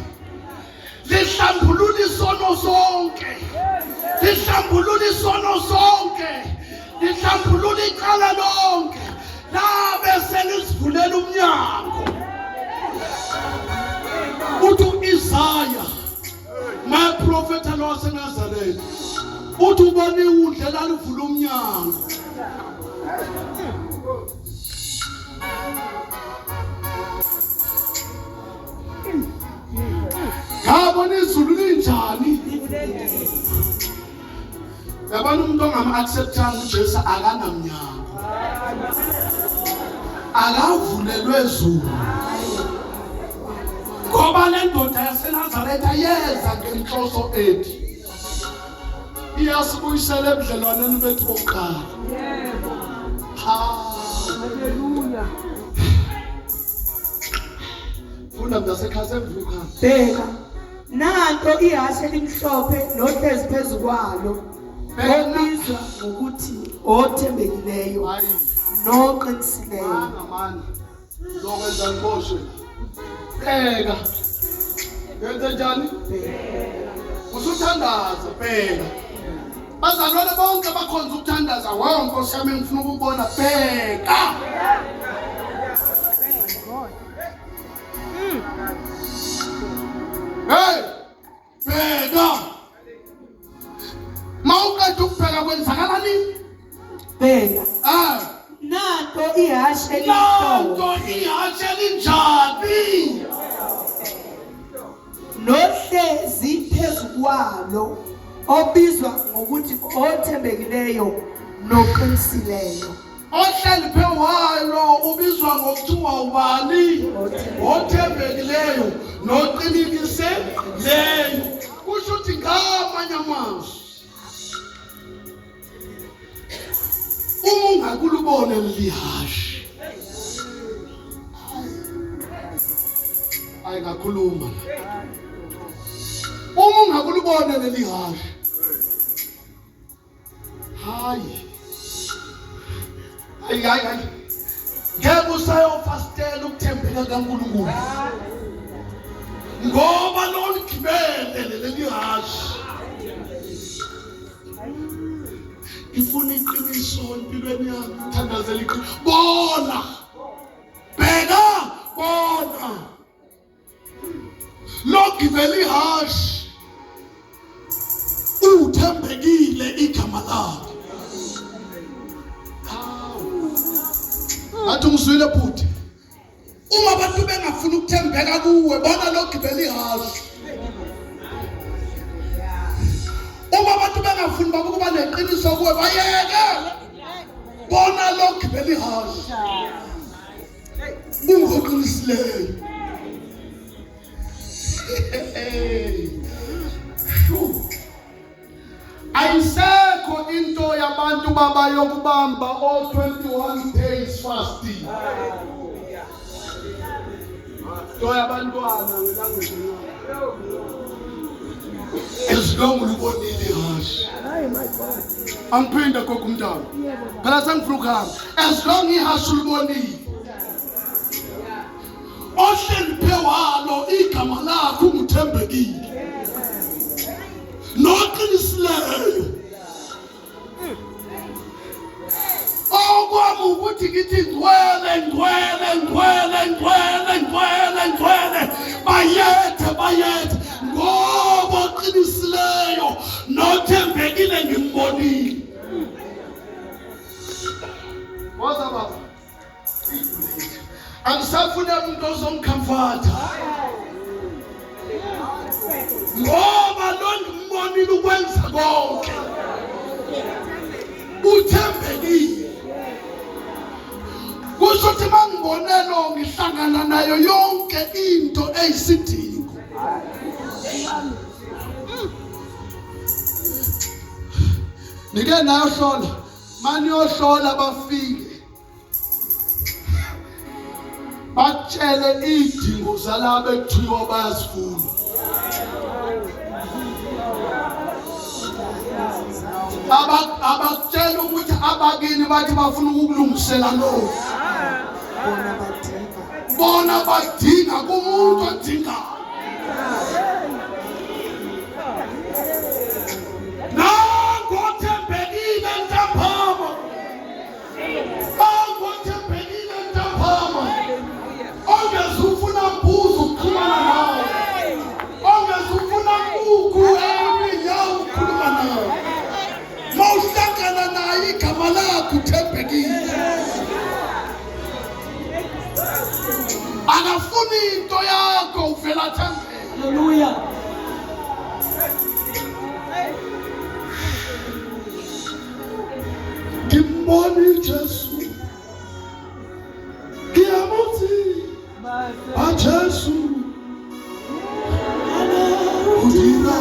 lihlambulula isono sonke. Lihlambulula isono sonke. Lihlambulula icala lonke. Labe selizivulela umnyango. Uthi Isaya, my prophet waseNazaretha, uthi ubone undle lalivula umnyango. Ngabona izulu linjani. Yabona umuntu ongama-acceptanga uJesu akanamnyango. Akavulelwe izulu. Ngoba le ndoda yaseNazaretha yeza ngenhloso ethi iyasibuyisela ebudlelwaneni bethu bokuqala. Hallelujah. Funda mntasekhaya emvuka. Bheka, nanto ihashe elimhlophe nohlezi phezu kwalo. Obizwa ngokuthi othembekileyo Hayi. noqinisileyo. Mani. Lokwenza ngiboshe. Bheka. Yenze njani? Usuthandaza bheka. Bazalwane bonke bakhonza ukuthandaza. Wow, Nkosi yami ngifuna ukubona bheka. Hey! Bheka. Mawuqeda ukubheka kwenzakalani? Bheka, nanto ihashe nanto ihashe linjani nohlezi phezu kwalo obizwa ngokuthi othembekileyo noqinisileyo. ohleli phewalo ubizwa ngokuthiwa ubani othembekileyo noqinikiseleyo. Kusho ukuthi ngamanye amazwi uma ungakulubone lihashe ayingakhuluma. Uma ungakulubone lelihashe hayi ngeke usayofastela ukuthembeka kaNkulunkulu ngoba loligibele lelihashe. Ifuna iqiniso empilweni yakho, uthandazela iqiniso. Bona bheka bona logibele ihashe uthembekile igama lakho. Athi ngizwile bhuti, uma abantu bengafuna ukuthembeka kuwe bona logibele ihashe. Uma abantu bengafuni baba kuba neqiniso kuwe bayeke bona logibele ihashe. Ungoqinisileyo. Ayisekho into yabantu baba yokubamba all 21 days fasting. Into yabantwana ngelanguage yakho. Esilongo libonile ihashe. Angiphinde gogo umntana. Phela sengifuna ukuhamba. Esilongo ihashe libonile. Ohleli phewalo igama lakho unguthembekile. Noqinisileyo. Okwami ukuthi ngithi ngcwele bayethe ngoba oqinisileyo nothembekile ngimbonile. Woza baba. Angisafune umuntu ozongicomforta. Ngoba lo ngimbonile ukwenza konke. Uthembekile. Kusho ukuthi mangibonelo ngihlangana nayo yonke into eyisidingo. Nike nayo hlola. Mani yohlola bafike. Batshele idingo zalabo ekuthiwa bayasifuna. Abakutshela ukuthi abakini bathi bafuna ukulungisela lokho. Bona badinga kumuntu odingayo. Nangothembekile ntambama. Nangothembekile ntambama. Ongezufuna mbuzo ukukhuluma nawe. Ongezufuna kuku eminyawo ukukhuluma nawe. Mawuhlangana naye igama lakho uthembekile. Akafuni into yakho uvela thembeka. Hallelujah. Kimboni Jesu. Kiamuti. A Jesu. Udira.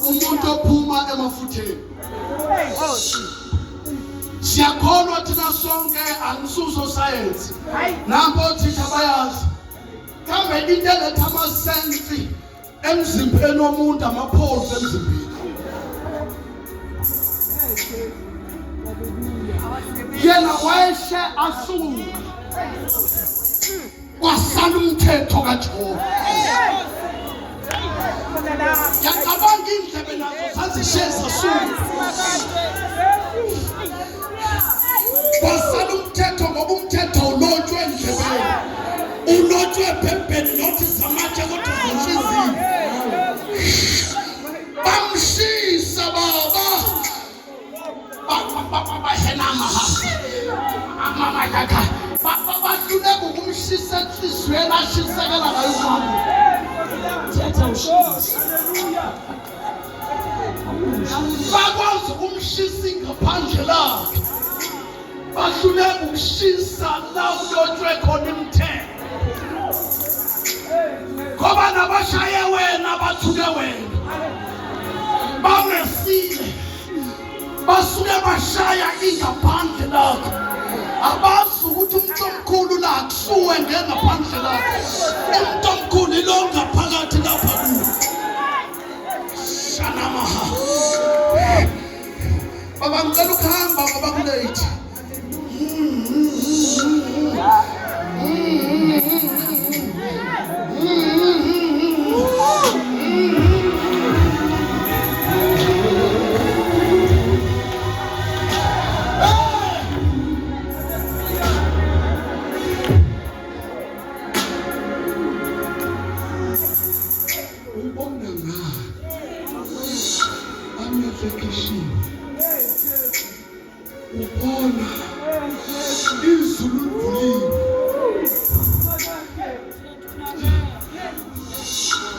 umuntu ophuma emafutheni. Siyakholwa thina sonke angisuso science. Nampo thina bayazi. Kambe into eletha ama-sense emzimbeni womuntu amapulse emzimbeni. Yena wayeshe asuka wasala umthetho kaJehova. Yacabanga indlebe nazo zazisheza suka. Wasala umthetho ngoba umthetho ulotshwe endlebeni. Ulotshwe ephepheni nothi zamatshe kodwa zinhliziyo. Bamshisa baba. Bahenama mama kaka. Bahluleka ukumshisa enhliziyweni ashisekela ngayo umama. Thetha ushisa. Bakwazi ukumshisa ngaphandle lakhe. Bahluleka ukushisa la ulotshwe khona imithetho. Ngoba nabashaye wena bathuke wena. Bamesile. Basuke bashaya ingaphandle lakho. Abazi ukuthi umuntu omkhulu la kusuwe ngengaphandle lakho. Umuntu omkhulu lo ngaphakathi lapha kuwe. Shanamaha. Baba ngicela ukuhamba ngoba kulate.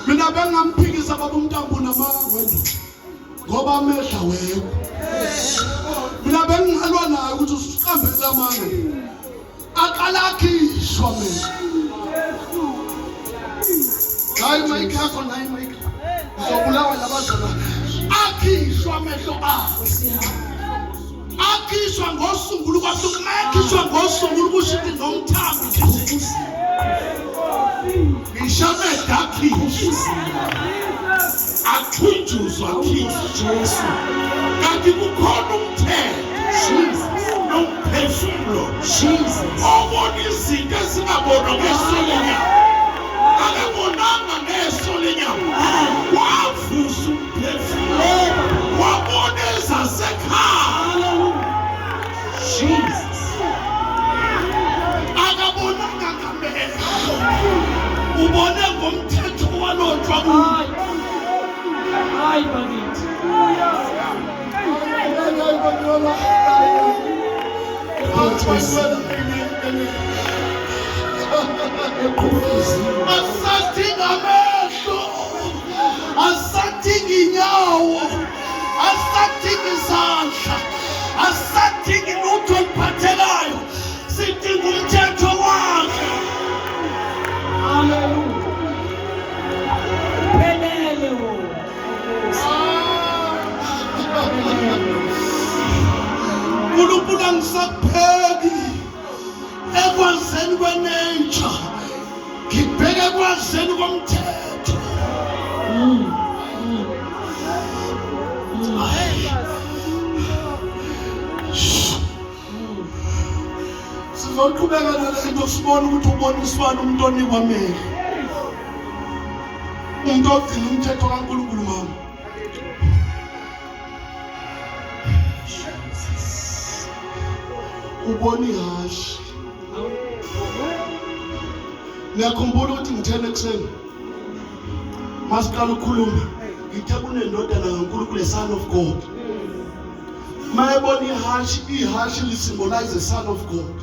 Mina bengamphikisa baba uNtambo namawendo ngoba amehla weko. Mina bengingalwa naye ukuthi usiqambe lamanga. Aqala akhishwa mina. Hayi mayikho nayi mayikho. Uzobulawa labazalwa. Akhishwa amehlo akhe. Akhishwa ngosungulu kwahlukuma ngosungulu kushithi nomthambi nje. Ngishame dakhi. Akhunjuzwa khishwa Jesu. Kanti kukhona umthetho. Jesus. umphefumlo Jesus. obona izinto ezingabonwa ngeso lenyama akabonanga ngeso lenyama wavusa umphefumlo wabona ezasekhaya Jesus. akabonanga ngamehlo ubone ngomthetho walotshwa kuwo Hayi bakithi. asadinga amehlo asadinga inyawo asadinga izandla asadinga lutho oluphathekayo sidinga umthetho wakhe. Hallelujah. Uphelele wona. uNkulunkulu angisakupheki ekwazeni kwenature ngibheke ekwazeni komthetho. Sizoqhubeka nale nto sibone ukuthi uboniswana umuntu onikwa amehlo, umuntu ogcina umthetho kaNkulunkulu mama. Ubona ihashe. Ngiyakhumbula ukuthi ngithene ekuseni masiqala ukukhuluma ngithe kunendodana kaNkulunkulu, son of God. Mayebona ihashe lisymbolize the son of God.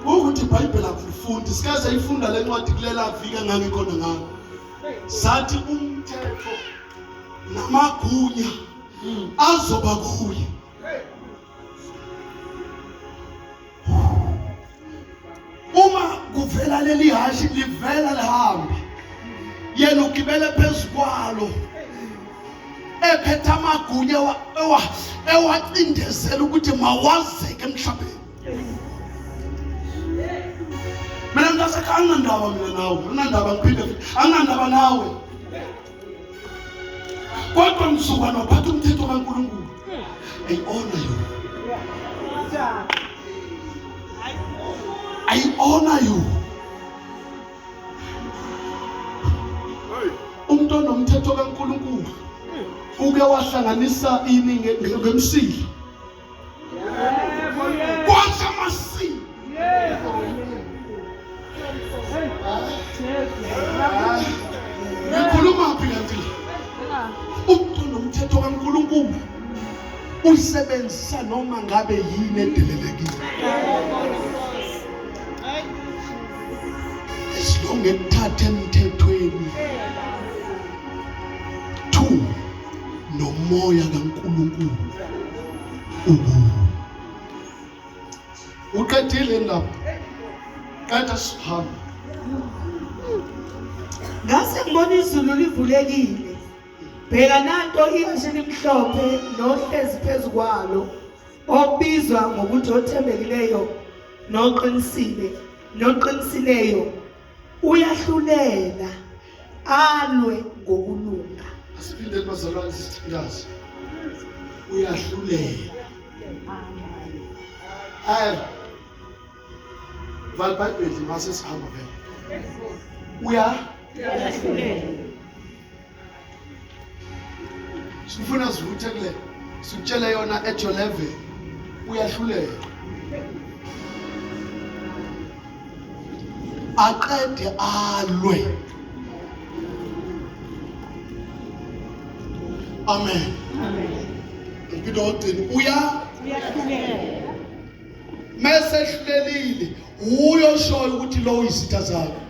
Ukuthi iBhayibheli akulifundi, sikaze ifunda le ncwadi kulela vika ngangikhona ngayo. Sathi umthetho namagunya azoba kuye. Uma kuvela leli hashi livela lihambe, yena ugibele phezu kwalo ephethe amagunya ewacindezela ukuthi mawazeke emhlabeni. Mina ngisasekhaya anginandaba mina nawe, anginandaba ngiphinde anginandaba nawe. Kodwa msukwana waphatha umthetho kaNkulunkulu. I honor you. I honor you. Umuntu onomthetho kaNkulunkulu uke wahlanganisa ini ngemsila. Kwasha amasila. Ngikhuluma phi kanti? Umuntu onomthetho kaNkulunkulu usebenzisa noma ngabe yini edelelekile. Esilonge ethathe emthethweni. 2 nomoya kaNkulunkulu uqedile lapho. Qeda sihamba. Ngase ngibona izulu livulekile. Bheka nanto ihashe elimhlophe nohlezi phezu kwalo, obizwa ngokuthi othembekileyo noqinisileyo uyahlulela alwe ngokulunga. Asiphinde bazalwane sithandaze. Uyahlulela. Val Bible mase sihamba phela. Uyahlulela. Sifuna sivuthe kule. Sitshele yona at your level. Uyahlulela. Aqede alwe. Amen. Amen. Ngidodeni uyahlulela. Mase hlelile uyoshoyo ukuthi lo uyisitha zakho.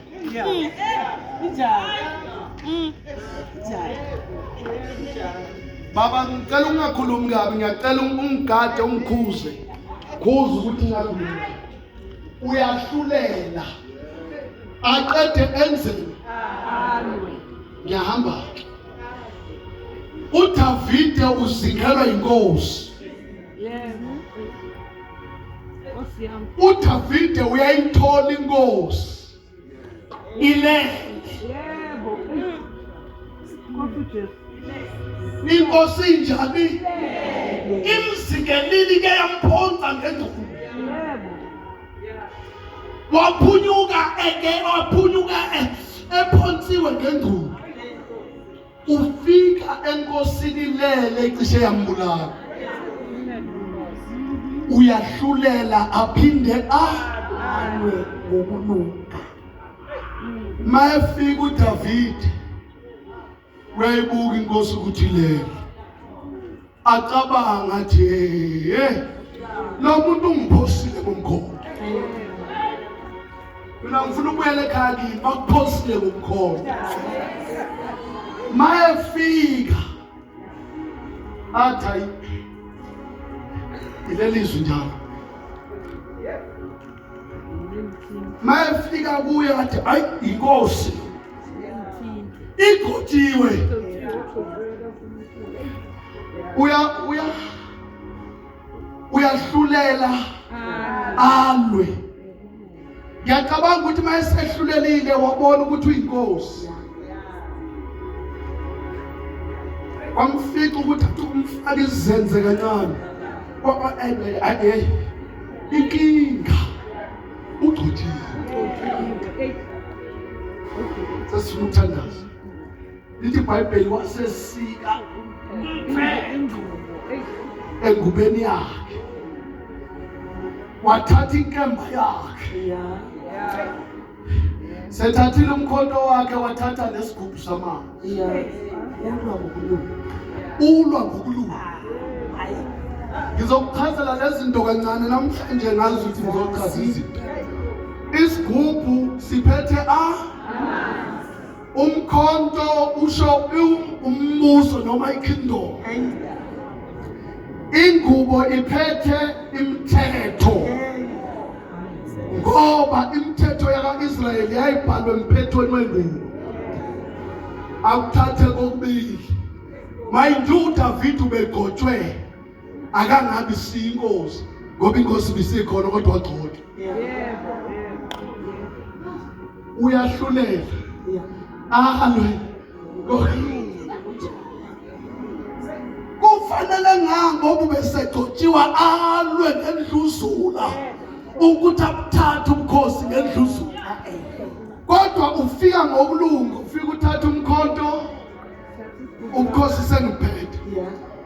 Baba ngicela ungakhulumi kabi, ngiyacela ungigade ungikhuze. Khuza ukuthi ngakhuluma. Uyahlulela. Aqede enzeni? Ngiyahamba. uDavide uzingelwa inkosi. uDavide uyayithola inkosi ilende. Inkosi injani? imzikelili ke yamphonsa ngendlu waphunyuka ephonsiwe ngendlu ufika enkosini lele cishe yambulala uyahlulela aphinde alwe ngokulunga mayefika uDavid wayibuka inkosi ukuthi lele acabanga athi lo muntu ungiphosile ngomkhono mina ngifuna ukuyela ekhaya kimi bakuphosile ngomkhono mayefika athi hayi ilelizwe njalo mayefika kuye athi hayi inkosi igotiwe uyahlulela alwe ngiyacabanga ukuthi mayesehlulelile wabona ukuthi uyinkosi wamfica ukuthi umfaka izenze kancane inkinga ugcotshiwe sesifuna ukuthandaza lithi iBhayibheli wasesika engubeni yakhe wathatha inkemba yakhe sethathile umkhonto wakhe wathatha nesigubhu samanzi ulwa ngokulunga ngizokuchazela lezinto kancane namhlanje ngazi ukuthi ngizochaza izinto isigubhu siphethe umkhonto usho umbuso noma ikingdom ingubo iphethe imithetho ngoba imithetho yaka-Israyeli yayibhalwe emphethweni wengubo akuthathe kokubili mind you uDavid ubegcotshwe akangabi siyinkosi ngoba inkosi bisikhona kodwa wagcotshwa uyahlulela alwe kufanele ngoba ubesegcotshiwa alwe ngendluzula ukuthi abuthathe umkhosi ngendluzula kodwa ufika ngokulunga ufika uthatha umkhonto umkhosi sengiphethe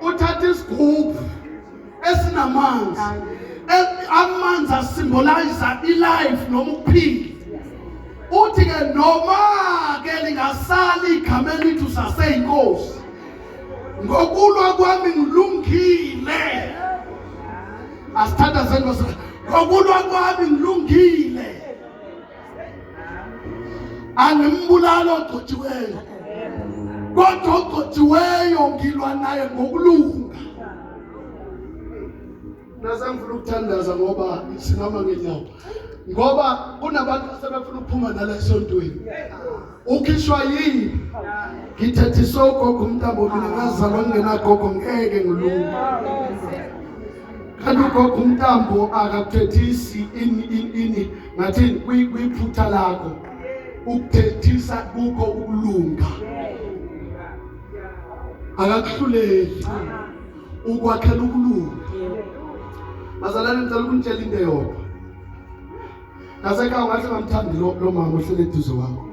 uthatha isigubhu esinamanzi amanzi asymbolize ilife noma ukuphila uthi ke noma ke lingasali igama elithi usaseyinkosi ngokulwa kwami ngilungile asithanda zenkosi ngokulwa kwami ngilungile angimbulala ogcotshiweyo kodwa ogcotshiweyo ngilwa naye ngokulunga nasengifuna ukuthandaza ngoba sinama ngenyawo ngoba kunabantu asebefuna ukuphuma nala esontweni ukhishwa yini ngithethe sogogo umntambo mina ngazalwa ngingenagogo ngeke ngilunga kanti ugogo umntambo akakuthethisi ini ngathi kuyiphutha lakho ukuthethisa kukho ukulunga akakuhluleli ukwakhela ukulunga bazalwane ngicela ukunitshela into yodwa nasekhaya ungahle ngamthandi lo mama ohlele eduze wakho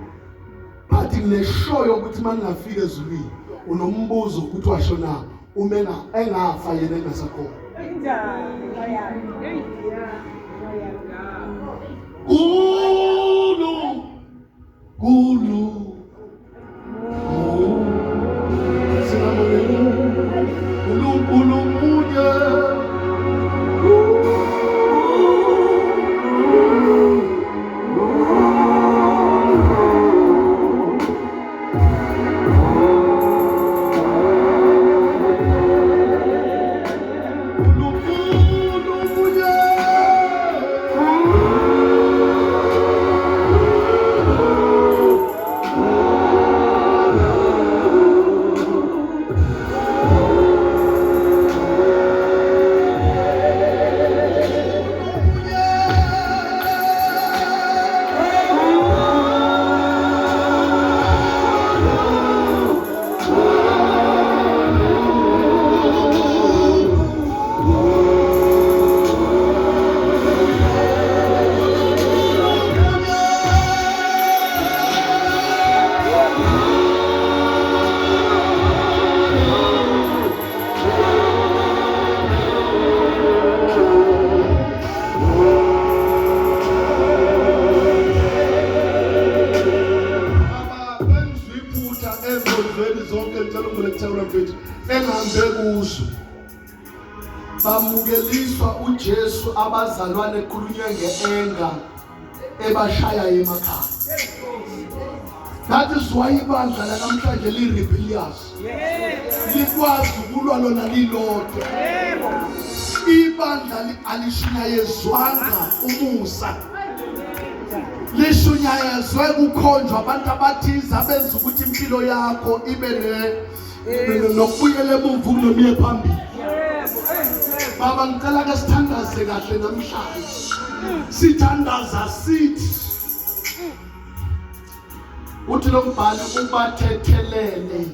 but ngineshoyo ukuthi maningafika ezulwini unombuzo ukuthi washona umena engafa yena engasakhona kwamukeliswa uJesu abazalwane ekhulunywe ngeenga ebashaya emakhaya. That is why ibandla namhlanje li-rebellious. Likwazi ukulwa lona lilodwa. Ibandla alishunyayezwanga umusa. Lishunyayezwe kukhonjwa abantu abathize abenza ukuthi impilo yakho ibe nokubuyela emuva unomiye phambili. Baba ngicela ke sithandaze kahle namhlanje. Sithandaza sithi uthi lo mbhali ubathethelele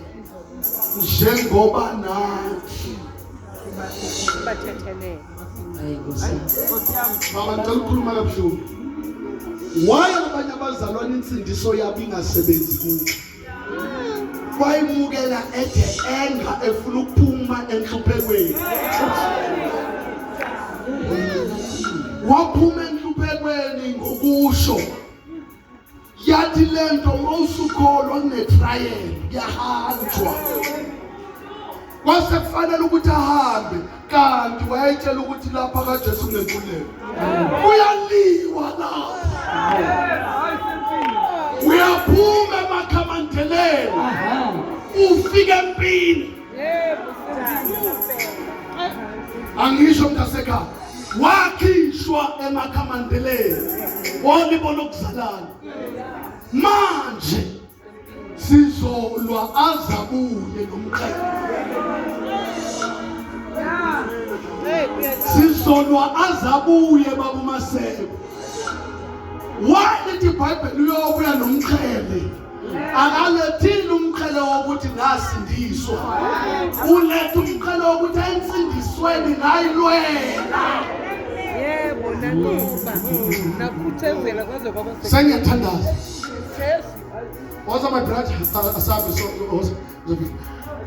njengoba nathi bathethelele. Baba ngicela ukukhuluma kabuhlungu. Why abanye abazalwane insindiso yabo ingasebenzi kubo? Wayimukela ethe enga efuna ukuphuma enhluphekweni. Waphuma enhluphekweni ngokusho. Yathi lento mawusukholwa kunetrial yahanjwa. Kwase kufanele ukuthi ahambe kanti wayetshela ukuthi lapha kaJesu kunenkululeko. Uyaliwa lapha. Uyaphuma emakhamandeleni. Ufike empini. Angisho mntasekhaya. Wakhishwa emakhamandeleni. Walibona ukuzalana. Manje sizolwa azabuye nomqhele. Sizolwa azabuye babumaseko. Why did the Bible uyobuya nomqhele? Akalethile umqhele wokuthi ngasindiswa. Uletha umqhele wokuthi ayisindisweni ngayilwela. Yebo nakuba nakhuthezela kwaze kwaba Sengiyathandaza. What's my brother? Asabe so.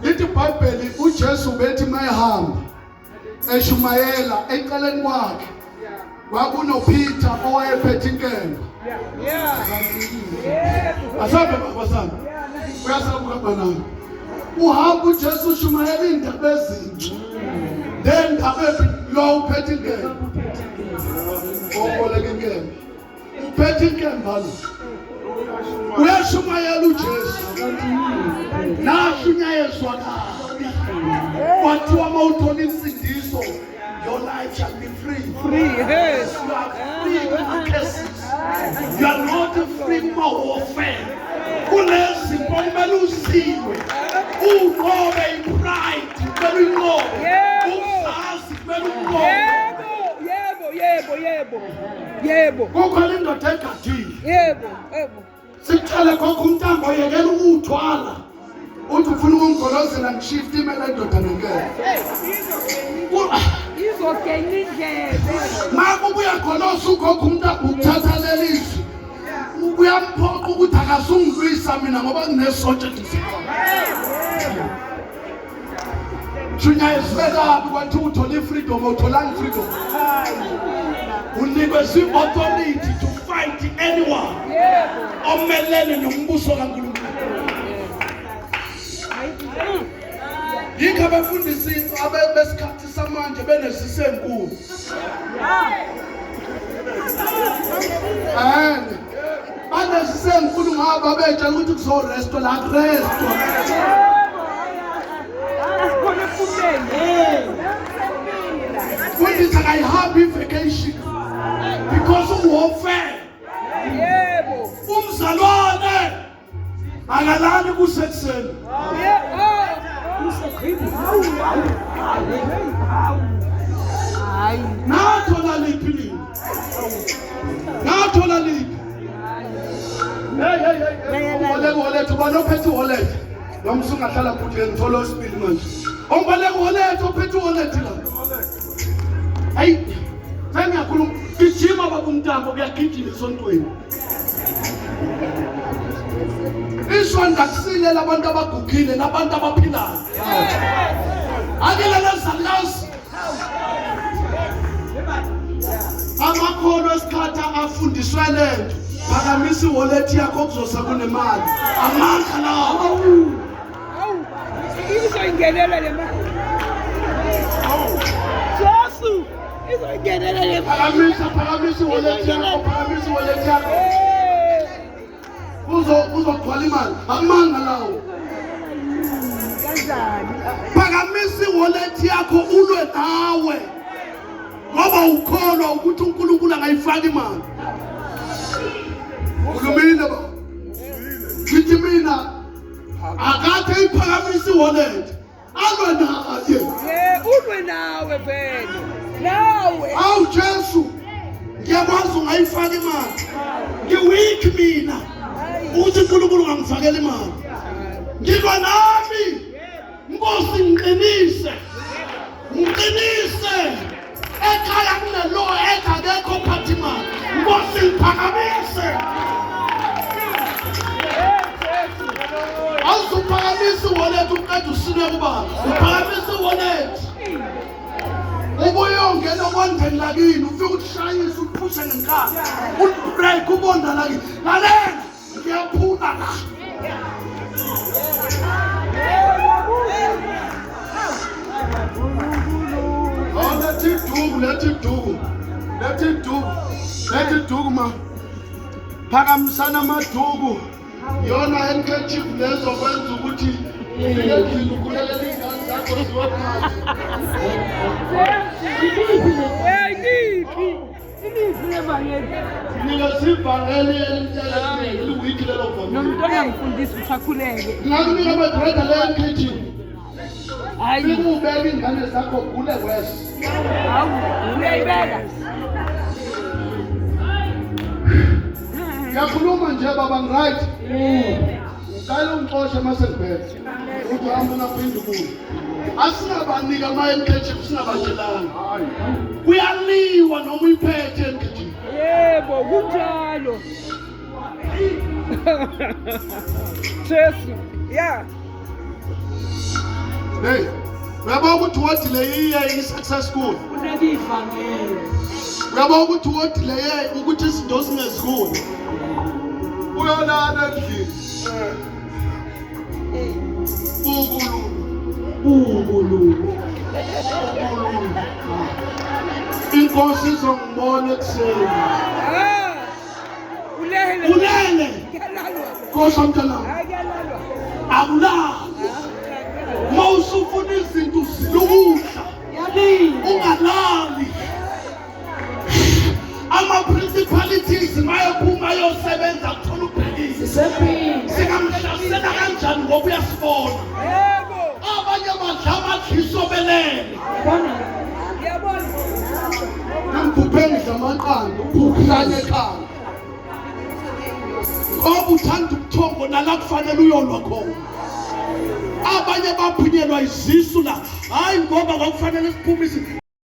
Lithi Bible uJesu bethi mayehamba eshumayela eqaleni kwakhe. KwakunoPeter owayephethe inkemba. Asabe babasana. Uyasabuka bana. Uhamba uJesu ushumayela indaba ezinhle. Then ndaba lo uphethe inkemba. Oboleka inkemba. Uphethe inkemba lo. Uyashumayela uJesu. Nashunyayezwa kabi. Kwathiwa mawuthola insindiso, your life shall be free. yes. You are free from curses. You are not free from warfare. Kulezipho kumele usiwe. Unqobe ipride, kumele unqobe. Usazi kumele unqobe. Yebo. Kukhona indoda egadile. Yebo. Sicela konke umntambo yekela ukuthwala. Uthi ufuna ukungolozela ngishift imele indoda nenkela. Izogena indlebe. Makubuya khona usukhokha umntambo ukuthatha lelizwi. Uyamphoqa ukuthi akasungilwisa mina ngoba kunesonto esikhona. Shunyayezwe kabi kwathi uthola freedom uthola freedom. Unikwe authority to fight anyone. Omelene nombuso kaNkulunkulu. Yikho abafundisi abesikhathi samanje benesisenkulu. Banesisenkulu ngaba betshela ukuthi kuzoresto la resto. Asikhona kuphela. Fundisa kayihambi vacation because warfare. Yebo. Umzalwane akalali kusekuseni. Nathola liphi nini? Nathola liphi? Hey. Wallet ubona uphethe wallet. Nomsuka hlala kude ngithola osibili manje. Ombaleka wallet uphethe wallet la. Hey. Sengiyakhuluma gijima baba umntambo kuyagijima esontweni. Isonto kusilela abantu abagugile nabantu abaphilayo. Akela lezalazi. Amakhono esikhatha afundiswe lento. Phakamisa iwallet yakho kuzosa kunemali. Amandla lawo. Izoyingelela le mali. Jesu. Ngenelele. Phakamisa wallet yakho, phakamisa wallet yakho. Uzogcwala imali. Akumanga lawo. Kanjani? Phakamisa wallet yakho ulwe nawe. Ngoba ukholwa ukuthi uNkulunkulu angayifaki imali. Ulumile ba? Ngithi mina akathe iphakamisa wallet. Alwe naye. Ulwe nawe phela. Nawe. Awu Jesu. Ngiyakwazi ungayifaka imali. Ngiweak mina. Uthi uNkulunkulu ungangifakela imali. Ngilwa nami. Nkosi ngiqinise. Ngiqinise. Ekhaya kunelo ekakekho phathi imali. Nkosi ngiphakamise. Awusuphakamisa wallet uqeda usine kubaba. Uphakamisa wallet. Ubuye ungena kwandeni lakini ufike ushayise uphushe ngenkani. Ubreak ubonda lakini. Lalela ngiyaphula la. Oh, let it do ma. Phakamisana amaduku. Yona handkerchief lezo kwenza ukuthi ngiyadlula ukulelela ingane zakho ziwaphathe. Iliphi evangeli? Nika sivangeli elimtshela liwiki lelo vangeli. Nomntwana ngifundisa usakhuleke. Ngakunika amadreda le handkerchief. Hayi. Ubeka ingane zakho kule west. Hawu, uyayibeka. Ngiyakhuluma nje baba right. Ngicela ungixoshe mase ngiphethe. Uthi hamba naphinda kuyo. Asinabanika ama handkerchief sinabatshelana. Hayi. Kuyaliwa noma uyiphethe handkerchief. Yebo, kunjalo. Jesu, yeah. Hey, uyabona ukuthi wodileye i-success school. Kunekivangeli. Uyabona ukuthi wodileye ukuthi izinto singezikuni. Uyolana endlini. Ungulu. Inkosi izongibona ekuseni. Ulele. Nkosi amtana. Akulala. Mawusufuna izinto uzilukudla. Ungalali. Ama-principalities mayophuma ayosebenza kuthola ubhekile. Singamhlasela kanjani ngoba uyasibona. Abanye badla amadliso belele. Namkhupheni zamaqanda, ukhuphulane ekhanda. Ngoba uthanda ubuthongo nala kufanele uyolwa khona. Abanye baphunyelwa izisu la. Hayi ngoba kwakufanele siphumise